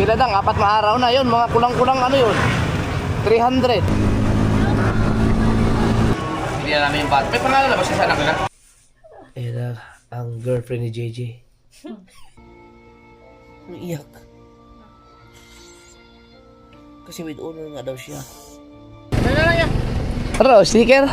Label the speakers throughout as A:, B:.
A: Pila lang, 4 na araw na yun. Mga kulang-kulang ano yun, 300. Hindi na namin yung bat. May pangalan na ba siya sa anak nila? Ayan na, ang girlfriend ni JJ. Iyak. Kasi with honor nga daw siya. Ano, sticker?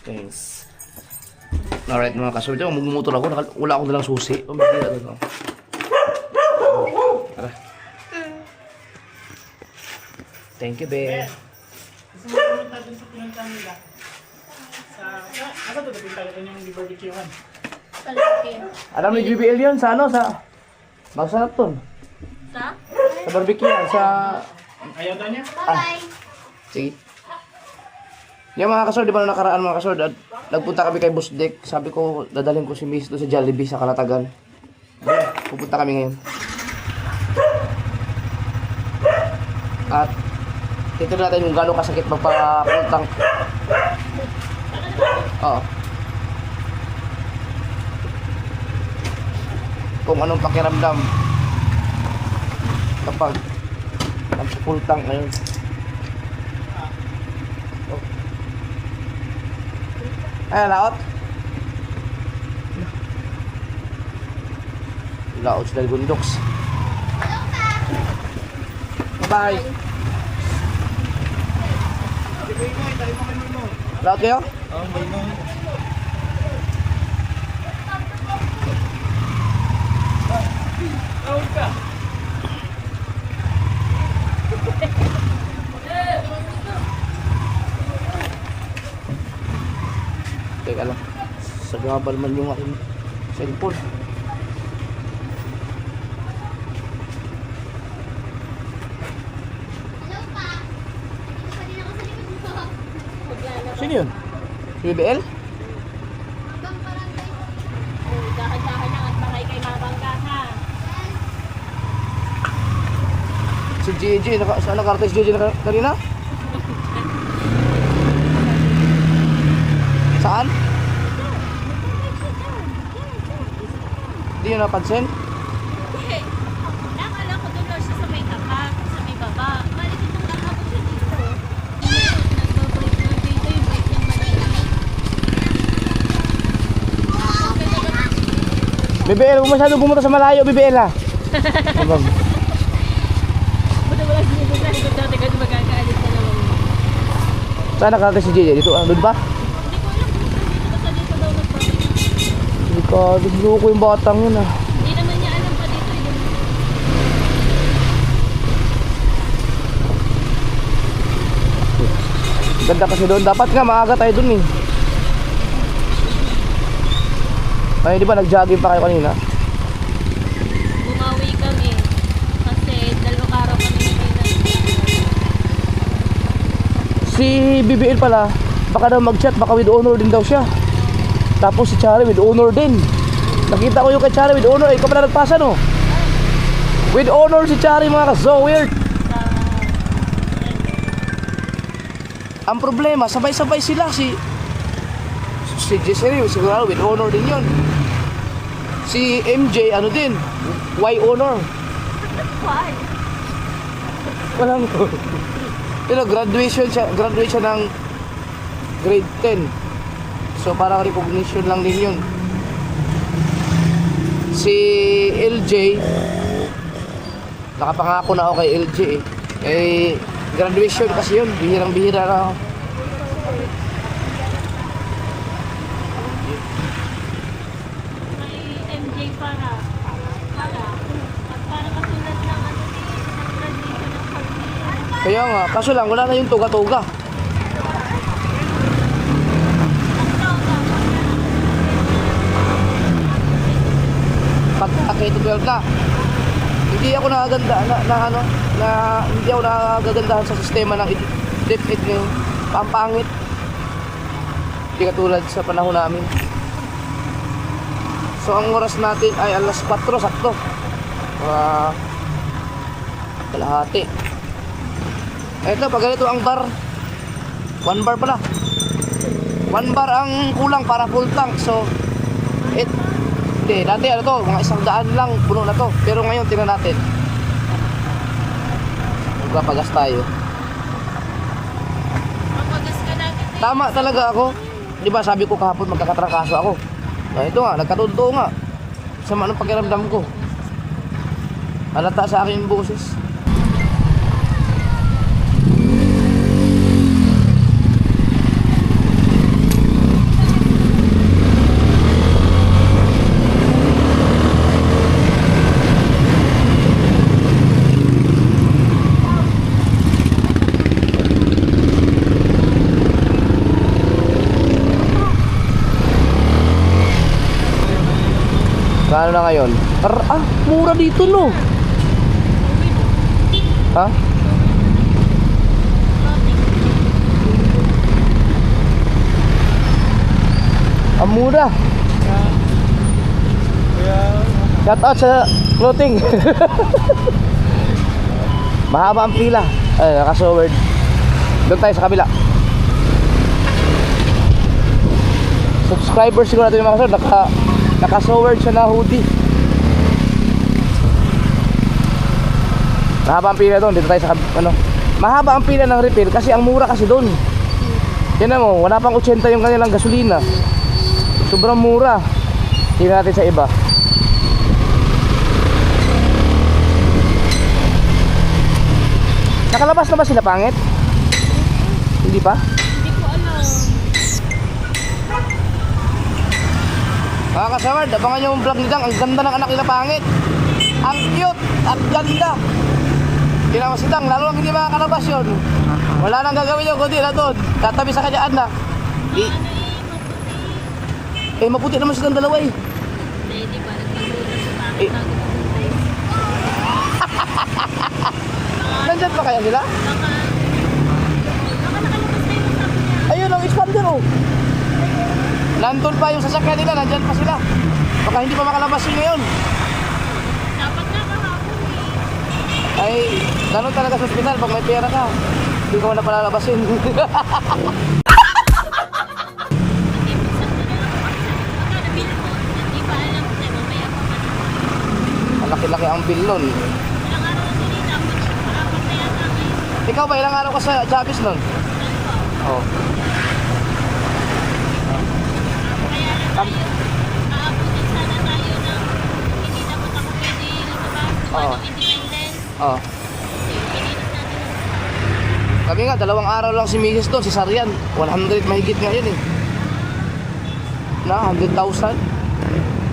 A: Thanks. Alright mga kasunod, magmumotor ako, wala akong dalang susi. Oh, magkira doon. Tara. Thank you, be.
B: Gusto mo pumunta dun sa pinunta nila? Asa to pinunta dun yung barbecue-an?
A: Alam ni GBL yun, sa ano, sa... Magsarap ton.
C: Sa?
A: Sa barbecue, sa...
B: Ayaw daw niya?
C: Bye-bye.
A: Sige. Yung mga kasod, di ba nung nakaraan mga kasod, nagpunta kami kay Boss Dick. Sabi ko, dadalhin ko si Miss doon sa Jollibee sa Kalatagan. Pupunta kami ngayon. At ito natin kung gano'ng kasakit magpa-full Oo. Kung anong pakiramdam kapag nag-full tank ngayon. Ay, laot. Laot sa Dalgundoks. Bye-bye. Laot kayo?
B: Oo, may mo. Laot ka.
A: Teka lang. Sa gabal man yung aking cellphone. Sino yun? BBL?
C: Dahan-dahan lang at baka ikay mabangga ha.
A: Si JJ, saan nakarating si JJ kanina? Saan? Hindi nyo napansin?
C: Hindi. Nakala ko doon lang siya sa may tapat, sa may baba. Balik itong kakabot siya dito. Nag-break na dito yung break niyang maliit.
A: BBL, huwag masyado pumunta sa malayo, BBL ha.
C: Buta wala sinigod na likod natin kasi magkakaalit na naman.
A: Saan nakarating si JJ? Dito, doon ba?
C: Hindi ko alam kung dito daw nagpapit.
A: Hindi ka, ko yung batang yun ah.
C: Hindi naman niya alam pa dito.
A: Ganda kasi doon. Dapat nga maaga tayo doon eh. Ay, di ba nag-jogging pa kayo kanina?
C: Bumawi kami. Kasi 2 araw kami hindi
A: Si BBL pala, baka daw mag-chat, baka with honor din daw siya. Tapos si Chari with honor din. Nakita ko yung kay Chari with honor. Ikaw pala nagpasa no? With honor si Chari mga ka. So weird. Ang problema, sabay-sabay sila. Si Jessary, siguro with honor din yun. Si MJ, ano din, why honor?
C: Why?
A: Walang ko. Pero graduation ng grade 10. So parang recognition lang din yun. Si LJ, nakapangako na ako kay LJ eh. Eh, graduation kasi yun, bihirang-bihira na ako.
C: May MJ para katulad ng ano ng graduation ng pag-ibig.
A: Kaya nga, kaso lang wala na yung tuga-tuga. Pag K-12 na, hindi ako nakaganda hindi ako nagagandahan sa sistema ng DepEd ngayon. pampangit. Hindi katulad sa panahon namin. So ang oras natin ay alas 4 sakto. Kalahati. Ito pag ganito ang bar, 1 bar pala. 1 bar ang kulang para full tank. So hindi, dati ano to, mga 100 lang puno na to. Pero ngayon tingnan natin. Magpapagas tayo.
C: Mapagas ka lagi.
A: Tama talaga ako. Di ba sabi ko kahapon magkakatrangkaso ako. Ito nga, nagkatotoo nga. Sama ng pakiramdam ko. Halata sa akin yung boses. Kano na ngayon? Mura dito no. Ha? Ang mura. Shout out sa clothing. Mahaba ang pila. Ay, naka-seward. Doon tayo sa kabila. Subscribers siguro natin yung mga kasod. Naka-seward siya na hoodie. Mahaba ang pila doon. Dito tayo sa ano. Mahaba ang pila ng refill kasi ang mura kasi doon. Yan mo, wala pang 80 yung kanilang gasolina. Sobrang mura. Tingnan natin sa iba. Nakalabas na ba sila pangit? Hindi pa?
C: Hindi ko alam.
A: Mga kasaward, abangan yung vlog ni Dang. Ang ganda ng anak nila pangit. Ang cute at ganda. Tinawa si Dang, lalo lang hindi makakalabas yun. Wala nang gagawin yung kundi na doon. Tatabi sa kanya anak. Maputi naman silang dalawa eh.
C: Hindi ba? Nagpagluto sa pangit
A: Eh.
C: bago pumunta eh.
A: Nandyan pa kaya sila?
C: Baka nakalabas na yung sabi niya.
A: Ayun ang expander oh. Nandun pa yung sasakyan nila, nandyan pa sila. Baka hindi pa makalabas yun ngayon.
C: Dapat na kahapon eh.
A: Ay, ganun talaga sa ospital. Pag may pera ka, hindi ko na palalabasin.
C: Hindi minsan ko na lang ako kasi nabili mo. Hindi pa alam na mamaya pa man.
A: Ang laki-laki ang bill nun.
C: Ilang araw na sinita. Apat na yata ngayon.
A: Ikaw ba, ilang araw ka sa Javis nun? Oh.
C: Kaya lang tayo, aabutin sana tayo ng hindi dapat ako pwede lumabas, gawa
A: Oo.
C: ng independence.
A: Oh.
C: Kasi pinilit natin ang
A: Kami nga, 2 araw lang si Mrs. doon, si Sarian. 100 mahigit ngayon eh. Na, 100,000.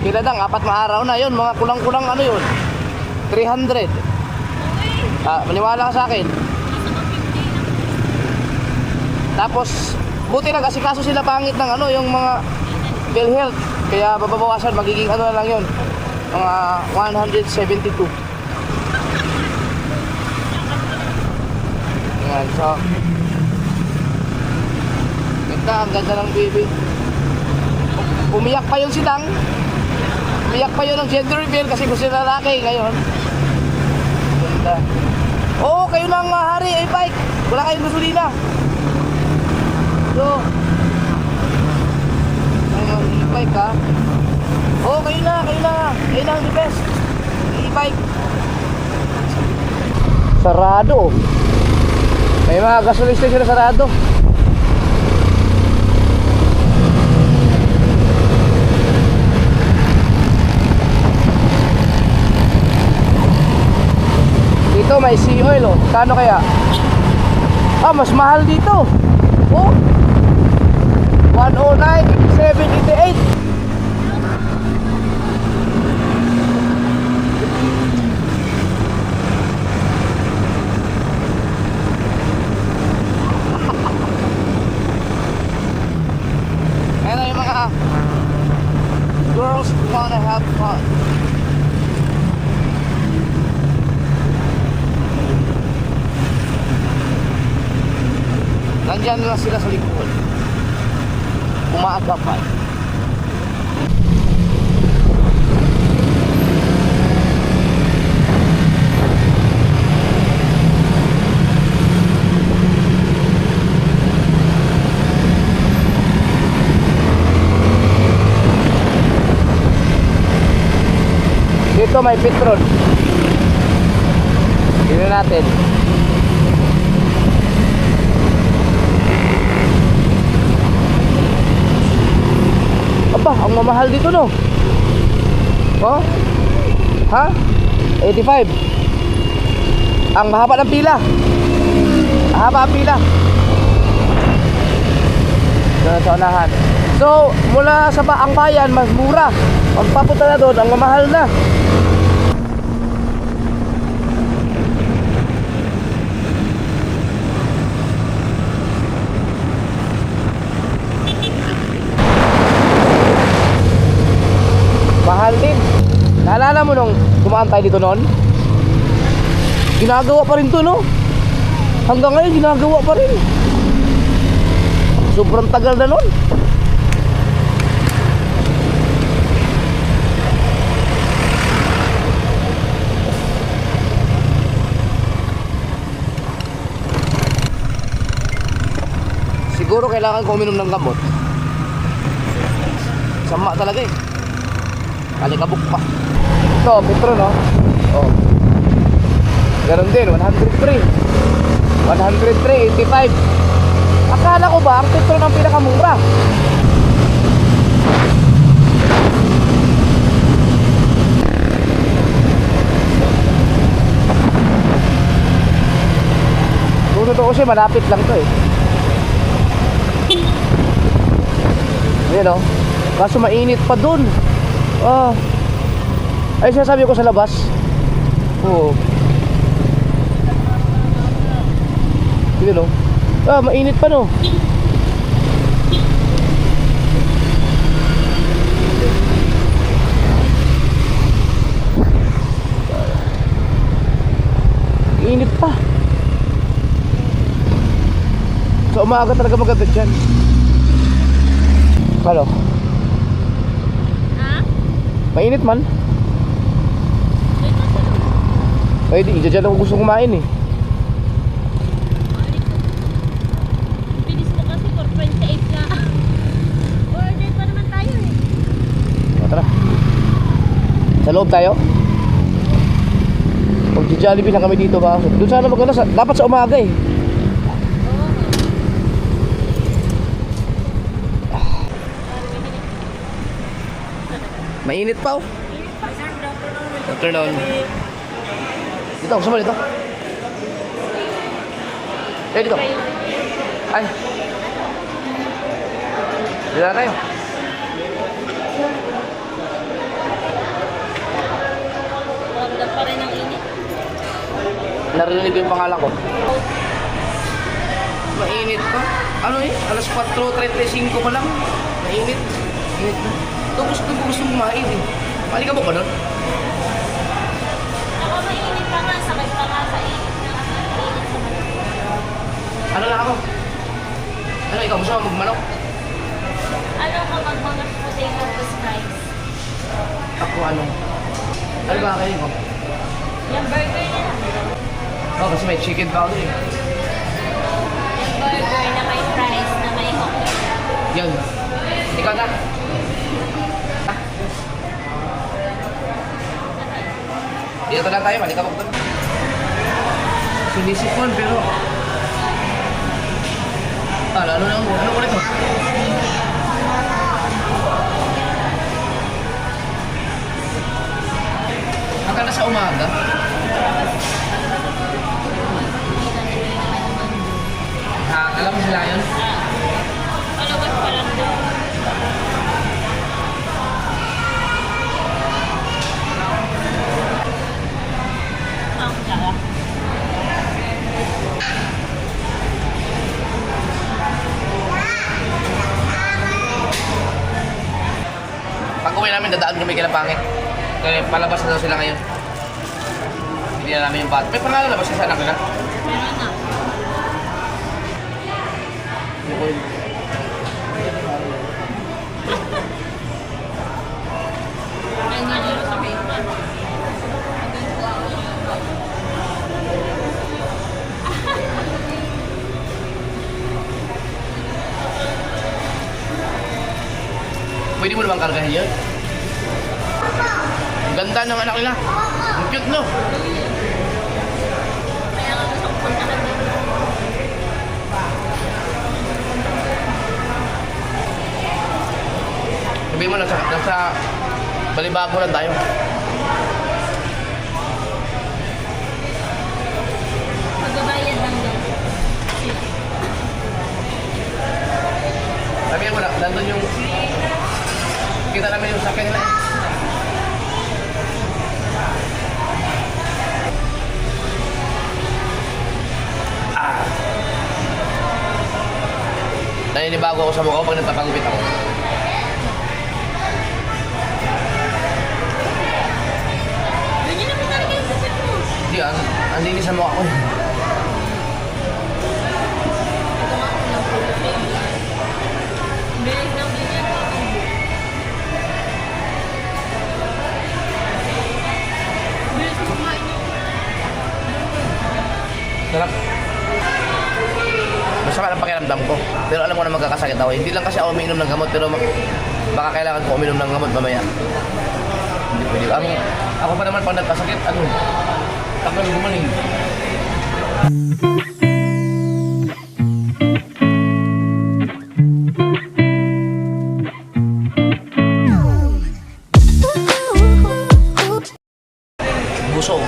A: Kila Dang, 4 na araw na yun. Mga kulang-kulang ano yun. 300. Maniwala ka sa akin.
C: nasa mga 50 lang.
A: Tapos, buti nag-asikaso sila pangit ng ano, yung mga PhilHealth. Kaya babawasan, magiging ano na lang yun. Mga 172. Ayan, so. Ganda, ang ganda ng baby. Umiyak pa yun si Dang. Umiyak pa yun ng gender reveal kasi gusto na lalaki ngayon. Ganda. Oo, kayo lang hari ay bike. Wala kayong gasolina. So, ayun, e-bike ha. Oo, kayo na. Kayo na ang the best. E-bike. Sarado. May mga gasoline station na sarado. Dito may sea oil oh. Kano kaya? Mas mahal dito. Oh. 109.788. Ayan na yung mga girls wanna have fun. Nandiyan Nandyan na sila sa likod. Umaagapan. Dito may petrol. Tingnan natin. Aba, ang mamahal dito no. Oh? Ha? 85. Ang mahaba ng pila. Mahaba ang pila. Doon sa unahan. So, mula sa ang bayan, mas mura. Pagpapunta na doon, ang mamahal na. Mahal din. Naalala mo nung dumaan tayo dito noon? Ginagawa pa rin to, no? Hanggang ngayon, ginagawa pa rin. Sobrang tagal na noon. Siguro kailangan ko uminom ng gamot. Sama talaga eh. Kalikabok pa. Ito, petro no? Oh. Ganon din, 103. 103, 85. Akala ko ba ang petro ng pinakamura? Kung totoo siya, malapit lang to eh. Ayan o. Kaso mainit pa dun. Ah. Ay, sinasabi ko sa labas. Oo. Ayan o. Ah, mainit pa no. Init pa. Sa umaga talaga maganda dyan. Halo.
C: Ha?
A: Mainit man. Ay, di, dyan ako gusto kumain eh.
C: Bilis mo kasi 4.28 na. Order pa naman tayo eh.
A: O, tara. Sa loob tayo. Mag-Jollibee na kami dito ba? Doon sana maganda. Dapat sa umaga eh. Mainit pa oh. Afternoon. Dito, gusto mo dito? Eh, dito. Ay. Dito na tayo.
C: Ramdam pa rin ang init.
A: Narinig ko yung pangalan ko. Mainit pa. Ano eh? Alas 4:35 pa lang. Mainit. Mainit na. Ito gusto kumain eh. Malika mo ba nun?
C: Ako mainit pa nga, sakit pa nga sa init na init sa manok.
A: Ano na ako? Ano, ikaw gusto mo magmanok?
C: Ano ka mga potato with rice?
A: Ako ano? Ano ba kayo mo?
C: Yung burger na lang.
A: Oh, kasi may chicken powder eh.
C: Yung burger na may fries na may hot dog.
A: Yan. Ikaw na. Dito lang tayo, malika mo. Sinisipon, pero... Ano ko nito? Hanggang na sa umaga. Ha, alam mo sila yun?
C: Palabas pa lang daw. Ang sarap.
A: Pag uwi namin, dadaan kami kila Pangit. Kaya palabas na daw sila ngayon. Hindi na namin yung bat. May pangalan na ba siya sa anak nila?
C: Meron na.
A: oil.
C: Ay, nga dito sa basement.
A: Pwede mo naman kargahin yun? Ang ganda ng anak nila. Ang cute, no?
C: Kaya nga gusto ko puntahan dito.
A: Sabihin mo, nasa Balibago lang tayo.
C: Magbabayad lang doon.
A: Sabihin mo, nandun yung... Kita namin yung sakyan nila. Naninibago ako sa mukha ko pag nagpapagupit ako.
C: Ganyan naman talaga yung sasip mo.
A: Hindi, ang linis sa mukha ko eh.
C: Nagawa ko ng problem. Bilis ng ganyan. Bilis mo kumain yun.
A: Sarap. Masama ang pakiramdam ko. Pero alam ko na magkakasakit ako. Hindi lang kasi ako umiinom ng gamot, pero baka kailangan ko uminom ng gamot mamaya. Hindi pwede. Ako pa naman pag nagkasakit, takal gumaling. Busog.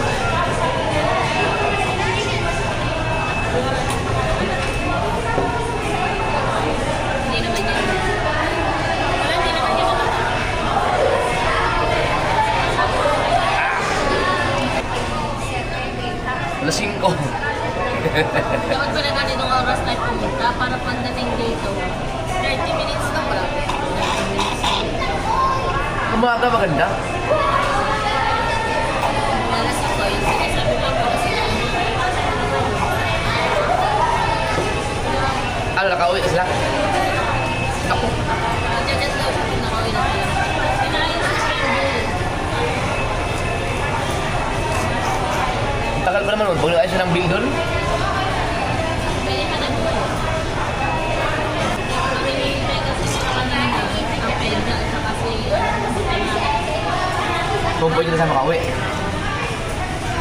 C: Hindi naman yan. Wala, hindi naman yan.
A: Alas 5.
C: Dapat pala ganitong oras tayo pumunta para pagdating dito. 30 minutes na wala. 30 minutes.
A: Umaga maganda.
C: Alas ako yung sinasabi ko po kasi
A: Nakauwi na sila. Ako.
C: magjajas daw siya pinakawin na sila. Pinayos ko siya yung bulo.
A: Ang tagal pa naman nun. Pag nag-ayos siya ng bill doon.
C: Pwede ka nag-bulo. Ang hinihintay kasi sa kanina, ang peda at saka si
A: Kung pwede na sa makauwi.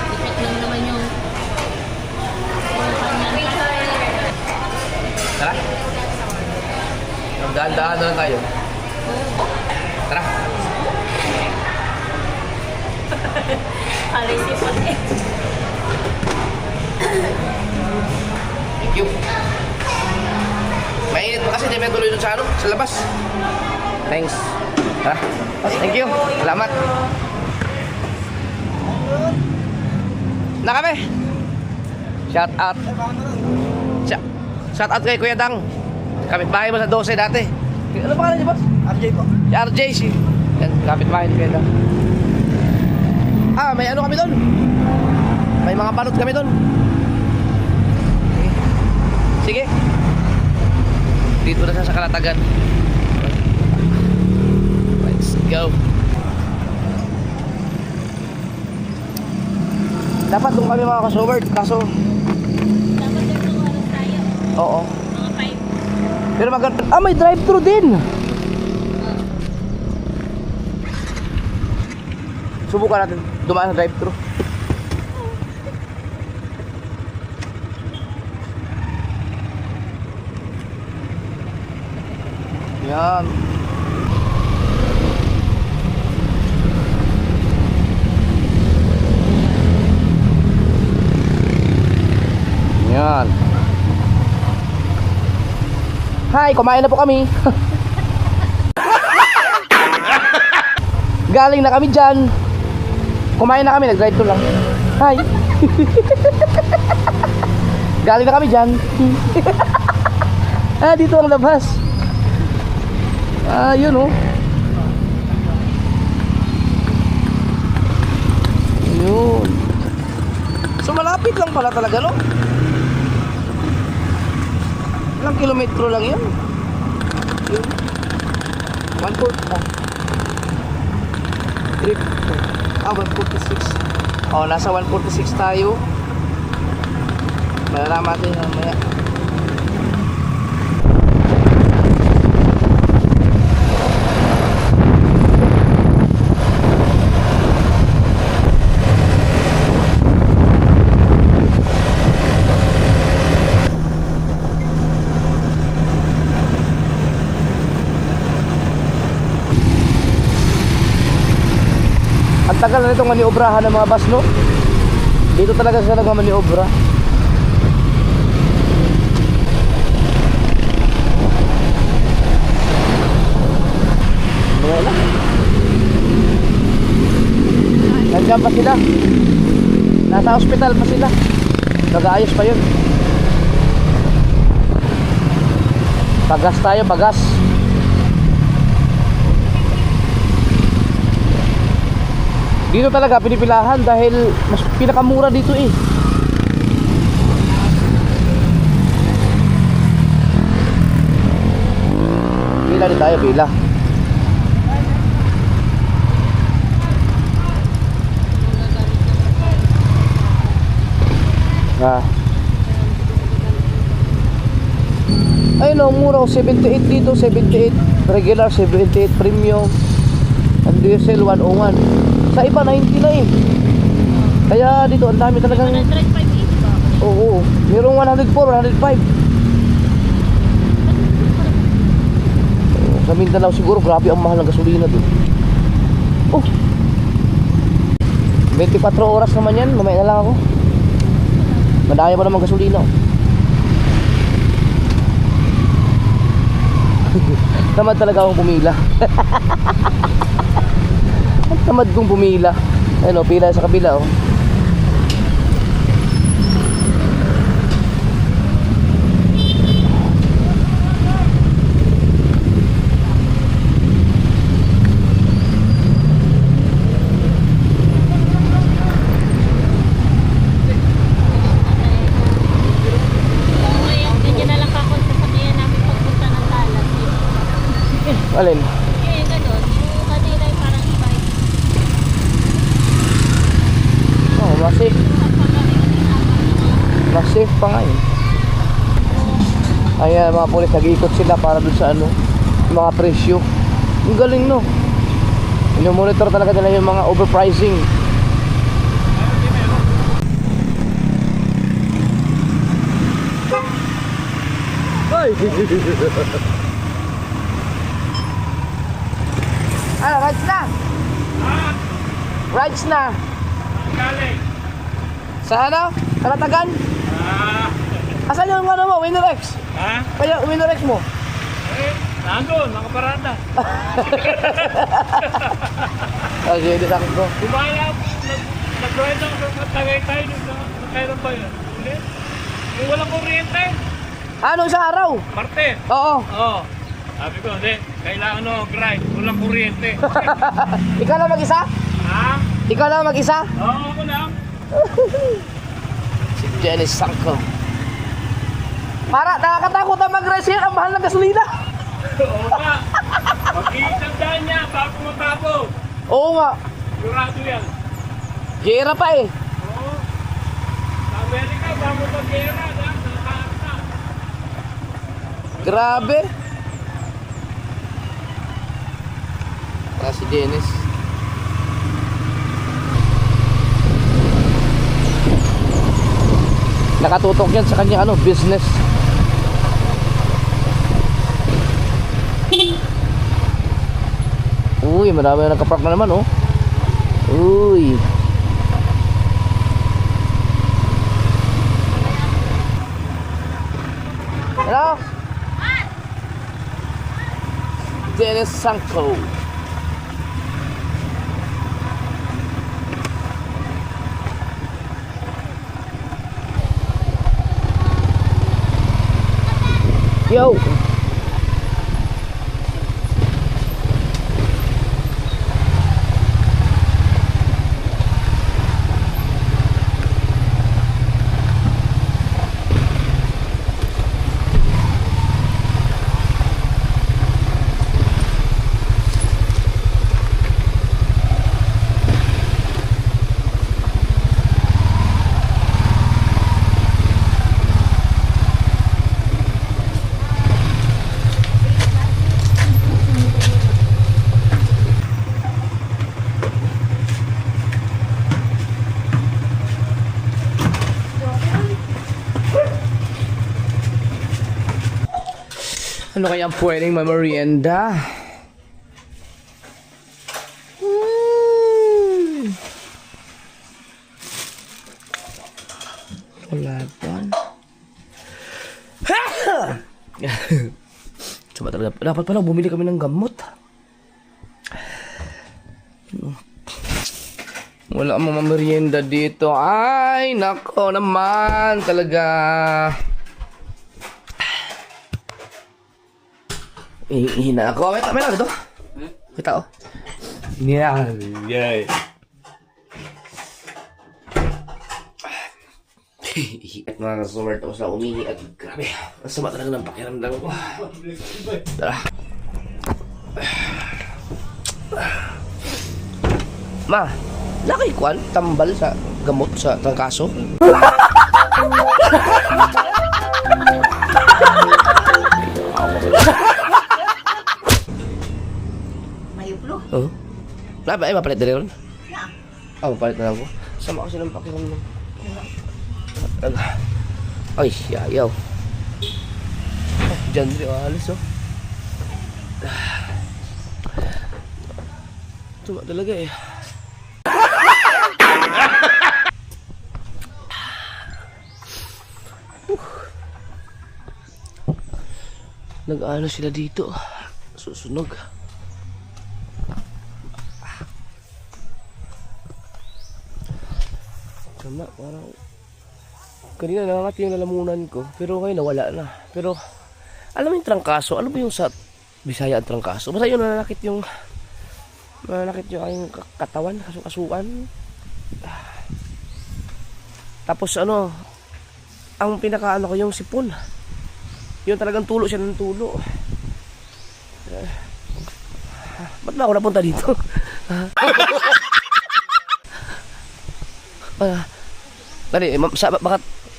C: i-check lang naman yung kanya.
A: Tara. Magdaan-daan na lang tayo. Tara.
C: Kalisipan eh.
A: Thank you. Mainit pa kasi, di ba tuloy dun sa sa labas. Thanks. Tara. Thank you. Salamat. Na kami. Shout out. Shout out kay Kuya Dang. Kapitbahay mo sa 12 dati. Ano pangalan niyo, boss?
B: RJ po.
A: Si RJ, si. Yan, kapitbahay ni Kuya Dang. May ano kami doon. May mga balot kami doon. Sige. Dito na sa Kalatagan. Let's go. Dapat doon kami mga kasubert, kaso
C: Dapat yung oras tayo.
A: oo.
C: Mga 5.
A: Pero maganda. May drive-thru din. Subukan natin dumaan sa drive-thru. Yan. Yan. Hi, kumain na po kami. Galing na kami dyan. Kumain na kami, nag-drive to lang. Hi. Galing na kami dyan. Dito ang labas. Yun oh. Yun. So malapit lang pala talaga, no? Ilang kilometro lang yun. Yun. 1/4 ah. Trip. 146. Oh, nasa 146 tayo. Malalaman natin mamaya. Ang tagal na nitong maniobrahan ng mga bus, no? Dito talaga sila nagmamaniobra. Wala. Nandiyan pa sila. Nasa hospital pa sila. Nag-aayos pa yun. Pagas tayo, pagas. Dito talaga pinipilahan dahil mas pinakamura dito eh. Pila din tayo, pila. Ah. Ayun o, mura o, 78 dito, 78 regular, 78 premium. Ang diesel 101. Sa iba 90 na eh. Kaya dito ang dami talagang
C: 105 ba?
A: oo, mayroong 104, 105. Sa Mindanao siguro grabe ang mahal ng gasolina doon. Oh. 24 oras naman yan, mamaya na lang ako. Madaya pa naman gasolina. Tamad talaga akong pumila. Tamad kong pumila. Ayun o, pila sa kabila o.
C: Ngayon, ganyan na lang ako sasabihan namin pagpunta ng Talas eh.
A: Alin?
C: Eh, ganun. Yung kanila yung parang iba.
A: Oh, masik. Masik pa nga yun. Ayan, mga polis, nag-iikot sila para dun sa ano, mga presyo. Ang galing, no? Monitor talaga nila yung mga overpricing. Ay! Ano, rides na? Rides na.
B: Galing.
A: Sa ano? Kalatagan? Asan yung ano mo? Winnerex?
B: Ha?
A: Kaya Winnerex mo?
B: Nandun, nakaparada.
A: Ay, sige, sakit ko.
B: Kumaya, nag-ride ako sa Tagaytay doon sa kailan ba yun? Hindi? Yung walang kuryente.
A: Ano, isang araw?
B: Martes.
A: Oo.
B: Oo. Sabi ko, hindi. Kailangan grind. Walang kuryente.
A: Ikaw lang mag-isa?
B: Ha?
A: Ikaw lang mag-isa?
B: Oo, ako lang.
A: Si Jenny Sanko. Para, nakakatakot ang mag-resin. Ang mahal ng gasolina.
B: Oo nga. Mag-iisandaan niya bago matapos.
A: Oo nga.
B: Sigurado yan.
A: Gera pa eh.
B: Oo. Sa Amerika, bago mag-gera. Nakakaan na.
A: Grabe. Si Dennis. Nakatutok yan sa kanya ano, business. Uy, marami na nagka-park na naman oh. Uy. Hello? Dennis Sanko. Yo. Ano kaya ang pwedeng mamerienda? Wala pa. Coba talaga. Dapat pala bumili kami ng gamot. Wala mga merienda dito. Ay, nako naman talaga. Hina ako. May lang ito. Kita oh. Yan. Yay. Hihiat mga customer. Tapos na umihi at grabe. Masama talaga ng pakiramdam ko. Tara. Ma, nakay kwan tambal sa gamot sa trangkaso.
C: Mayuplo.
A: Oh. Labi ay mapalit dali ron. Oh, palit na lang ko. Sama kasi ng pakiramdam. Ay, yayaw. Diyan rin alis oh. Tuma talaga eh. Nag-ano sila dito. Susunog. Tama, parang kanina nangangat yung lalamunan ko. Pero ngayon nawala na. Pero alam mo yung trangkaso? Ano ba yung sa Bisaya ang trangkaso? Basta yun nanakit yung aking katawan, kasukasuan. Tapos ano, ang pinakaano ko yung sipon. Yun talagang tulo siya ng tulo. Ba't ba ako napunta dito? Dali, bakit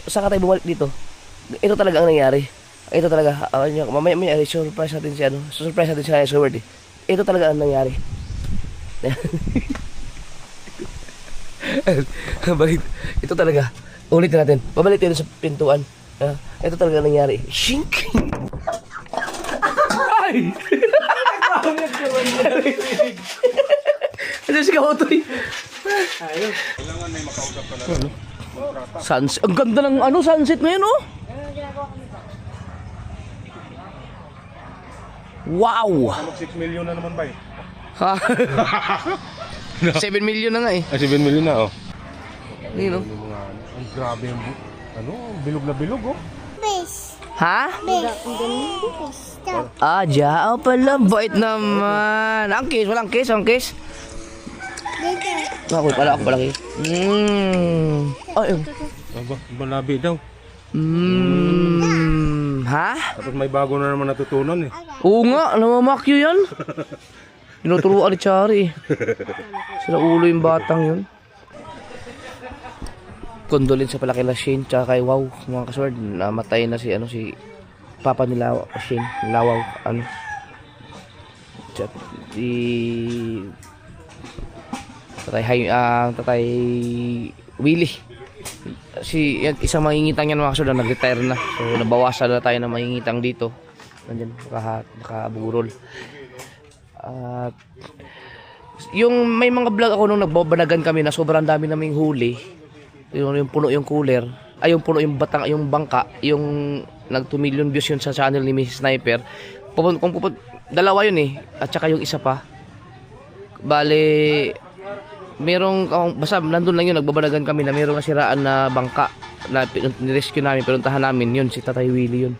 A: saan ka tayo bumalik dito? Ito talaga ang nangyari. Ito talaga, mamaya surprise natin si surprise natin si Sir eh. Ito talaga ang nangyari. Balik. Ito talaga. Ulitin natin. Babalik tayo sa pintuan. Ito talaga ang nangyari. Shink! Ay! Ano si Kaotoy?
B: Ayun.
D: Kailangan may makausap ka na.
A: Sunset. Ang ganda ng sunset ngayon, oh. Wow!
D: Mag 6 million na naman ba eh?
A: Ha? 7 million na nga eh.
D: 7 million na oh.
A: Ayun, oh.
D: Yung mga ang grabe yung bilog na bilog oh.
A: Ha? Ah, diyan pala. Bait naman. Ang kiss, walang kiss, ang kiss. Ako pala kiss. Ay,
D: Aba, malabi daw.
A: ha?
D: Tapos may bago na naman natutunan eh.
A: Oo nga, namamakyo yan. Tinuturuan ni Chari. Sila ulo yung batang yun. Condolence sa pala kay Shane tsaka kay Wow, mga kasword. Namatay na si Papa nila Shane, Lawaw, Tatay Willie. Isang mangingitang yan mga kasword na nag-retire na. So nabawasan na tayo ng mangingitang dito. Nandiyan, nakaburol. At yung may mga vlog ako nung nagbabanagan kami na sobrang dami naming huli. Yung puno yung cooler, ay yung puno yung bangka, yung nag 2 million views yun sa channel ni Miss Sniper. Dalawa yun eh, at saka yung isa pa. Bale, basta nandun lang yun, nagbabanagan kami na merong nasiraan na bangka na nirescue namin, pinuntahan namin yun, si Tatay Willie yun.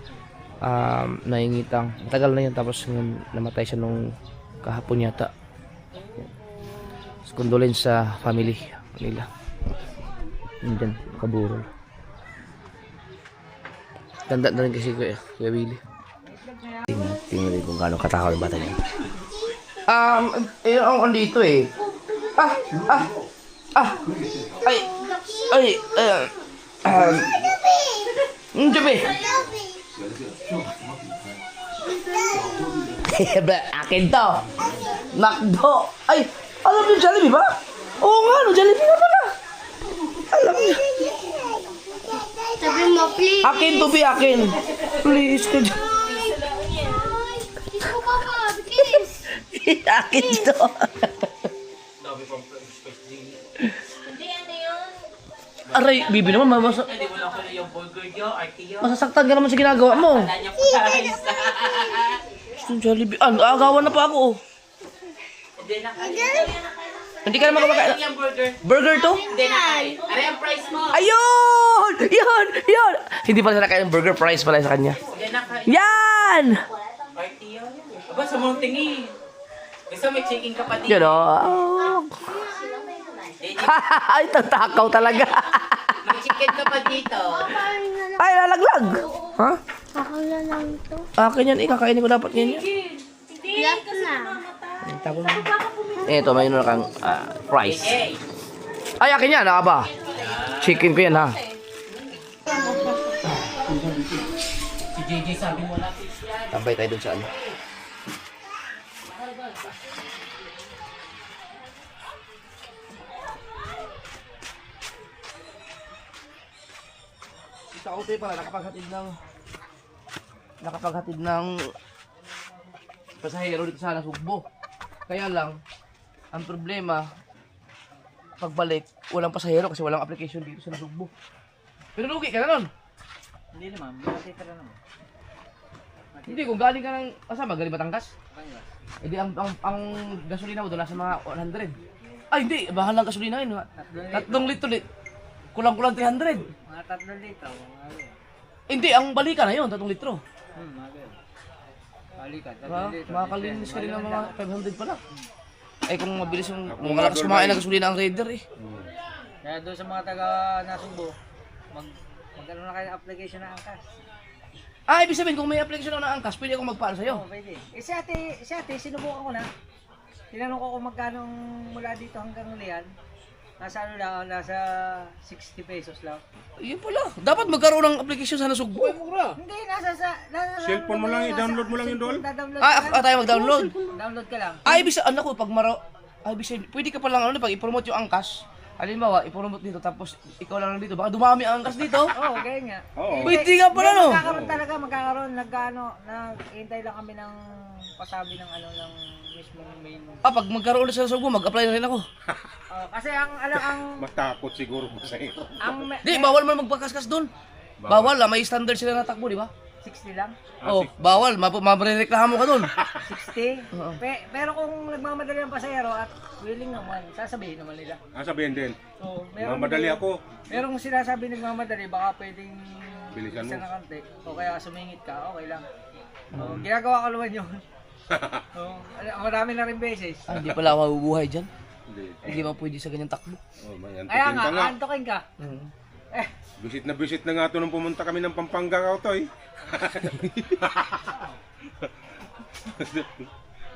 A: Naingitang, matagal na yun, tapos namatay siya nung kahapon yata. Condolence sa family nila. Diyan, kaburol. Tanda na rin kasi Kuya Willie. Tingnan rin kung gaano katakot yung bata niya. Ang andito eh. Jabe. Akin to. Nakdo. Ay, alam niyo Jollibee ba? Oo nga, Jollibee nga pala. Alam niyo.
C: Sabi mo, please.
A: Akin to be akin. Please. Akin to.
C: Hindi, ano yun?
A: Aray, bibi naman, masasaktan ka naman sa ginagawa mo. Gusto yung Jollibee. Agawan na pa ako. Hindi ka naman kumakain. Burger to?
E: Hindi na kain. Aray ang price mo.
A: Ayun! Yun! Hindi pala siya nakain ng burger, price pala sa kanya.
E: Hindi na kain.
A: Yan!
E: Party yun. Aba, sa mong tingin. Gusto may chicken ka pa din.
A: Yun o. Ay, tatakaw talaga.
E: May chicken ka pa dito.
A: Ay, lalaglag. Ha?
C: Kakala lang ito.
A: Akin yan, kakainin ko dapat yan.
C: Iyak na.
A: Ito, may kang price.
E: Hey.
A: Ay, akin yan, naka ba? Chicken ko yan, ha?
E: Si JJ sabi mo na fish yan.
A: Tambay tayo dun sa ano. Kita ko pala, nakapaghatid ng pasahero dito sa Nasugbo. Kaya lang, ang problema, pagbalik, walang pasahero kasi walang application dito sa Nasugbo. Pero lugi ka na nun.
E: Hindi naman, malaki ka na naman.
A: Hindi, kung galing ka ng, kasama, galing Batangas? Hindi, ang gasolina mo doon nasa mga 100. Ay, hindi, bahal lang gasolina yun. 3 litro, kulang-kulang 300.
E: Mga 3 litro.
A: Hindi, ang balikan na yun, 3 litro.
E: Mga balikan,
A: Makakalinis ka rin ng mga 500 pala. Eh, kung mabilis yung, kung malakas kumain ng gasolina ang Raider eh.
E: Kaya doon sa mga taga Nasugbo, magkaroon na kayo ng application na angkas.
A: Ah, ibig sabihin, kung may application ako ng angkas, pwede akong magpaano sa'yo.
E: Oo, pwede. Eh si ate, sinubukan ko na. Tinanong ko kung magkano mula dito hanggang Ulian. Nasa ano lang, nasa 60 pesos lang.
A: Yun pala. Dapat magkaroon ng application sa Nasugbo.
E: Hindi, nasa
D: Cellphone mo lang, i-download mo lang yung doon.
A: Tayo mag-download.
E: Download ka lang.
A: Ah, ibig sabihin, ko, pag ibig sabihin, pwede ka palang, pag i-promote yung angkas, halimbawa, i-promote dito, tapos ikaw lang dito, baka dumami ang angkas dito.
E: Oo, kaya nga.
D: Oo.
A: Pwede nga pala, no?
E: Magkakaroon, naghihintay lang kami ng pasabi ng ano, ng mismong main.
A: Ah, pag magkaroon ulit sa Nasugbo, mag-apply na rin ako.
E: Kasi ang
D: Matakot siguro po sa'yo.
A: Di, bawal man magpakaskas doon. Bawal, may standard sila na takbo, di ba?
E: 60 lang.
A: Oh, bawal, marereklamo ka doon.
E: 60. Pero kung nagmamadali ang pasahero at willing naman, sasabihin naman nila.
D: Sabihin din,
E: So,
D: mamadali ako.
E: Merong sinasabi nagmamadali, baka pwedeng
D: Bilisan mo.
E: isa na kante. O kaya sumingit ka, okay lang. Ginagawa ko naman yun. Marami na rin beses.
A: Ah, hindi pala ako mabubuhay dyan.
D: Hindi.
A: Hindi ba pwede sa ganyang takbo?
D: Oh, may
E: Kaya
D: antukin
E: nga,
D: ka nga.
E: antokin ka.
D: Bisit na nga ito nung pumunta kami ng Pampanga Kautoy.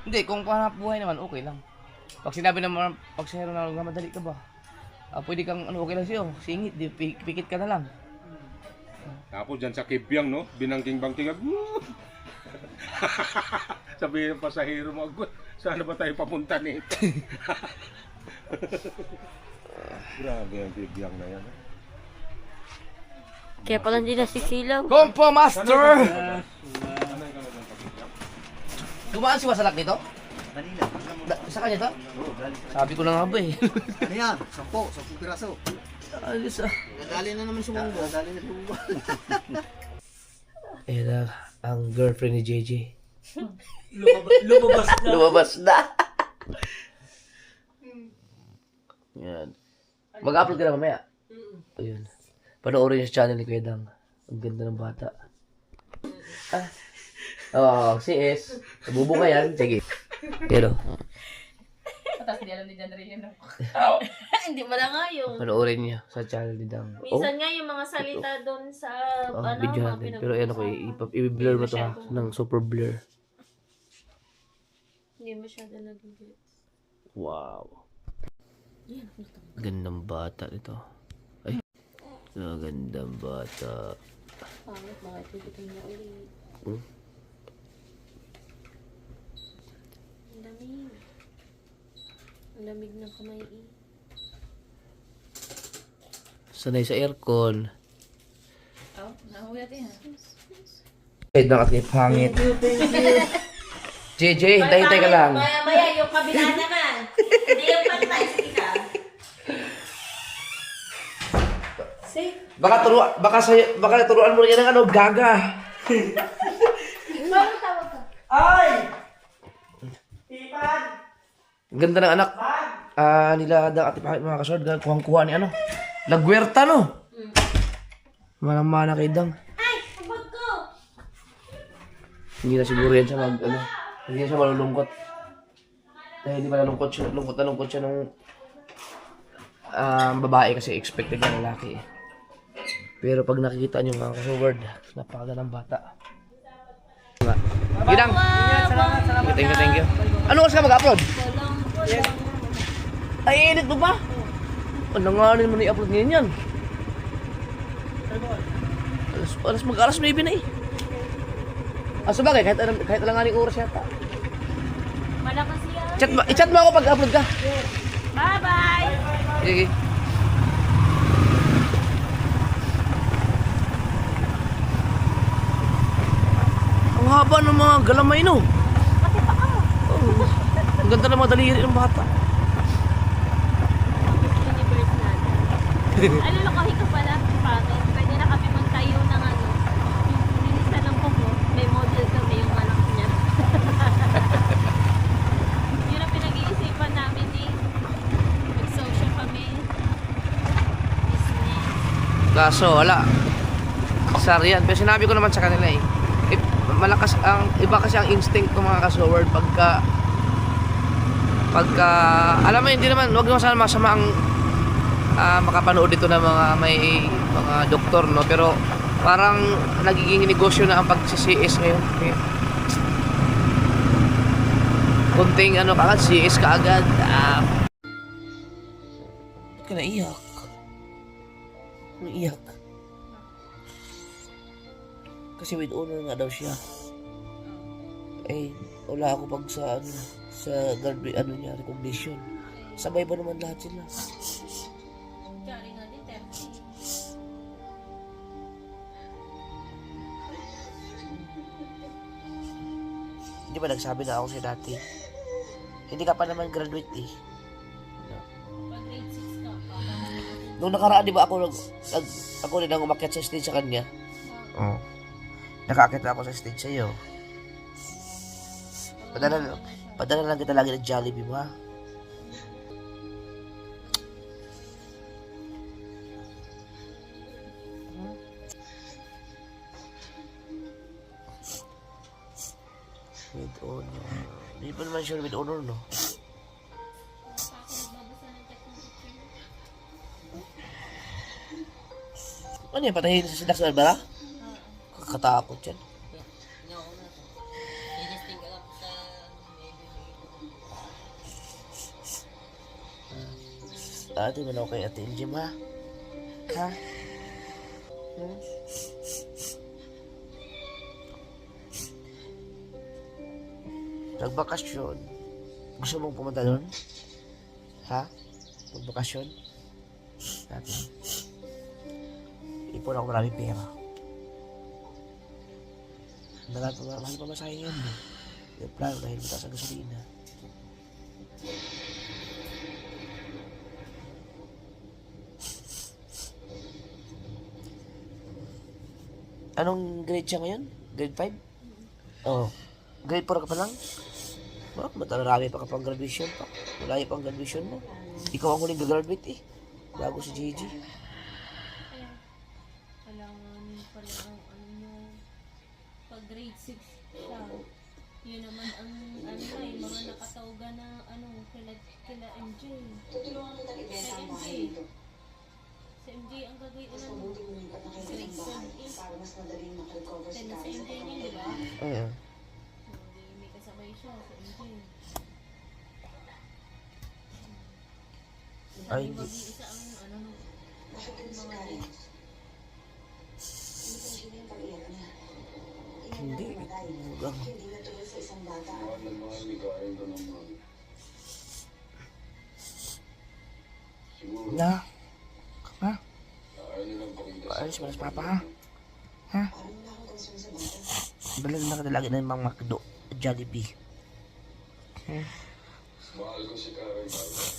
A: Hindi, kung pahanap buhay naman, okay lang. Pag sinabi naman, pag sinabi na madali ka ba? Pwede kang, okay lang sa'yo, singit, pikit ka na lang.
D: Tapos dyan sa Kibyang, no? Binangking-bangking. Sabihin ng pasahero mo, saan ba tayo papunta nito? Grabe ang Kibyang na yan.
C: Kaya pala hindi nasisilaw.
A: Compo Master! Dumaan si Wasalak dito?
F: Manila.
A: Sa kanya to? Sabi ko na nga ba eh.
F: Ano yan? 10 piraso.
A: Alis ah.
F: Nadali na naman sumunggo. Nadali na sumunggo.
A: Ayan na, ang girlfriend ni JJ.
E: Lumabas na.
A: Lumabas na. Yan. Mag-upload ka na mamaya. Ayun. Panoorin niyo sa channel ni Kuya Dang. Ang ganda ng bata. Si S. Bubo ka yan. Sige. Pero,
C: Tapos hindi alam ni John rin yun. Hindi mo na nga yung...
A: panoorin niyo sa channel ni Dang.
C: Minsan nga yung mga salita doon sa...
A: Video
C: mga
A: natin. Pero ano ko, i-blur mo to ha. Ng super blur.
C: Hindi masyado nag-gets.
A: Wow. Gandang bata nito. Ay. Gandang bata.
C: Pangit, bakit tigitin niya ulit? Ang lamig. Ang lamig ng kamay eh.
A: Sanay sa aircon.
C: Oh, nahuwi natin ha.
A: Kahit na kasi pangit. JJ, hintay-hintay ka lang.
C: Maya, yung kabila naman. Hindi yung pantay. Sige ka.
A: Baka turuan mo rin yan ng ano, gaga.
C: Paano tawag ka?
B: Ay! Tipad!
A: Ang ganda ng anak. Nila Ate Pangit mga kasword, kuhang-kuha ni ano. Lagwerta no. Mana kay Dang.
C: Ay! Sabag ko!
A: Hindi na siguro yan siya hindi na siya malulungkot. Dahil hindi pa nalungkot siya nung babae kasi expected na lalaki eh. Pero pag nakikita niyo mga kasword, napakaganda ng bata. Gidang! Thank you. Ano oras ka mag-upload? Ay, edit mo pa? Ano nga rin mo na i-upload ngayon yan? Alas 9 na eh. Sabagay, kahit alanganing oras yata.
C: Malakas yan.
A: I-chat mo ako pag-upload ka.
C: Bye-bye!
A: Sige. Ang haba ng mga galamay no.
C: Pati pa ka.
A: Oh, ang ganda ng mga daliri ng bata.
C: Universe natin. Lokohin ko pala, Pangit. Pwede na kami magtayo ng ano. Yung nilista ng kuko, may model kami yung anak niya. Yun ang pinag-iisipan namin eh. Mag-social kami. Business.
A: Kaso wala. Sarian. Pero sinabi ko naman sa kanila eh. Malakas ang iba kasi ang instinct ng mga kasoward pagka alam mo hindi naman wag naman sana masama ang makapanood dito ng mga may mga doktor no pero parang nagiging negosyo na ang pag-CS ngayon. Kunting ano kaagad CS kaagad. Ba't ka naiyak? Naiyak. Kasi with honor nga daw siya. Eh, wala ako pag sa graduate niya, recognition. Sabay pa naman lahat sila.
C: Diyan nga din, 30.
A: Hindi ba nagsabi na ako siya dati? Hindi ka pa naman graduate eh.
C: Pag grade 6 ka pa.
A: Nung nakaraan, di ba ako rin ang umakyat sa stage sa kanya? Oo. Nakakita ako sa stage sa'yo. Padala lang kita lagi ng Jollibee mo ha? With honor. Hindi pa naman sure with honor no? Ano yan? Patahin sa sidak sa albara? Kakatakot yan. Ate, manaw kay Ate Injim ha? Ha? Nagbakasyon. Gusto mong pumunta doon? Ha? Magbakasyon? Ate. Ipon ako maraming pera. Mahal pa masahin yun eh. Yung plano dahil mataas ang gasolina. Anong grade siya ngayon? Grade 5? Oo. Grade 4 ka pa lang? Matararami pa ka pang graduation pa. Malayo pang graduation mo. Ikaw ang huling gagraduate eh. Bago si Gigi.
C: Kailangan pala ang ano mo. Pag grade 6 siya, yun naman ang mga nakatawga na kila MJ. Sa MJ. Sa MJ ang gagawin grade 7 is. Then sa MJ niya, di ba?
A: Oo.
C: May kasabay siya sa MJ.
A: Ay,
C: Sabi mag-iisa ang mga
A: hindi. Na. Ha? Alis malas papa ha? Ha? Balag na ka lagi na yung mga McDo. Jollibee.
G: Mahal ko si Karen Carmen,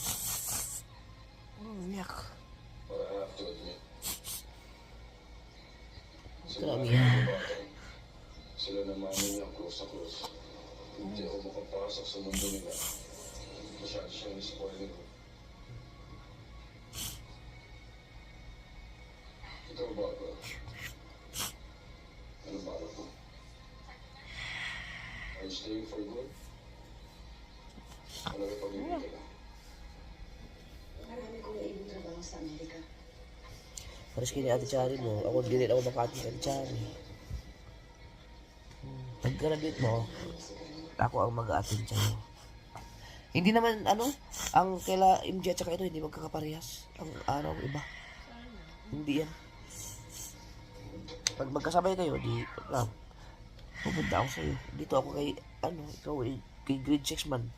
A: Umiyak.
G: but I have to admit,
A: Grabe.
G: sila na mami niya close na close. Hindi ako makapasok sa mundo nila. Masyado siyang spoiler. Ikaw ba ba? Ano ba ako? Are you staying for good? Ano ba pag-ibig ka lang?
H: Marami kong naibang trabaho sa Amerika.
A: Pares kini Ate Chari mo. Ako din ako makati kay Ate Chari. Pag-graduate mo, ako ang mag-a-attend sa'yo. Hindi naman, ang kaila MJ at saka ito, hindi magkakaparehas. Ang araw, iba. Hindi yan. Pag magkasabay kayo, pupunta ako sa'yo. Dito ako kay, ikaw kay grade 6 man.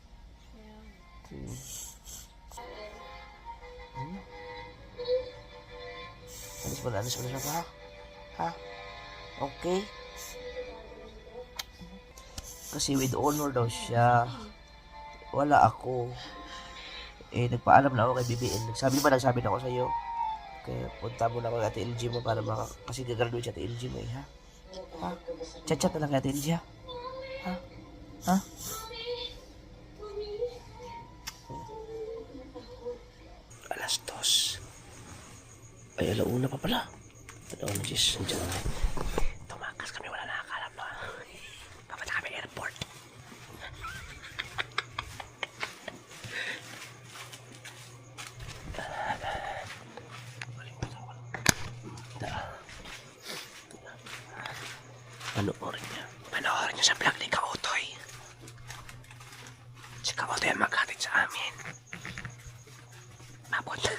A: Alis mo na ha? Ha? Okay? Kasi with honor daw siya. Wala ako. Nagpaalam na ako kay BBN. Nagsabi na ako sa'yo. Kaya punta mo na ako kay Ate LG mo para kasi gagraduate siya Ate LG mo ha? Ha? Chat-chat na lang kay Ate LG ha? Ha? Ha? Alas 2. Ay, alauna pa pala. Alauna, Jis. Diyan na. Tumakas kami, wala nakakalam na. Papunta kami airport. Panoorin niyo sa vlog ni Kautoy. Si Kautoy ang maghatid sa amin. Papunta.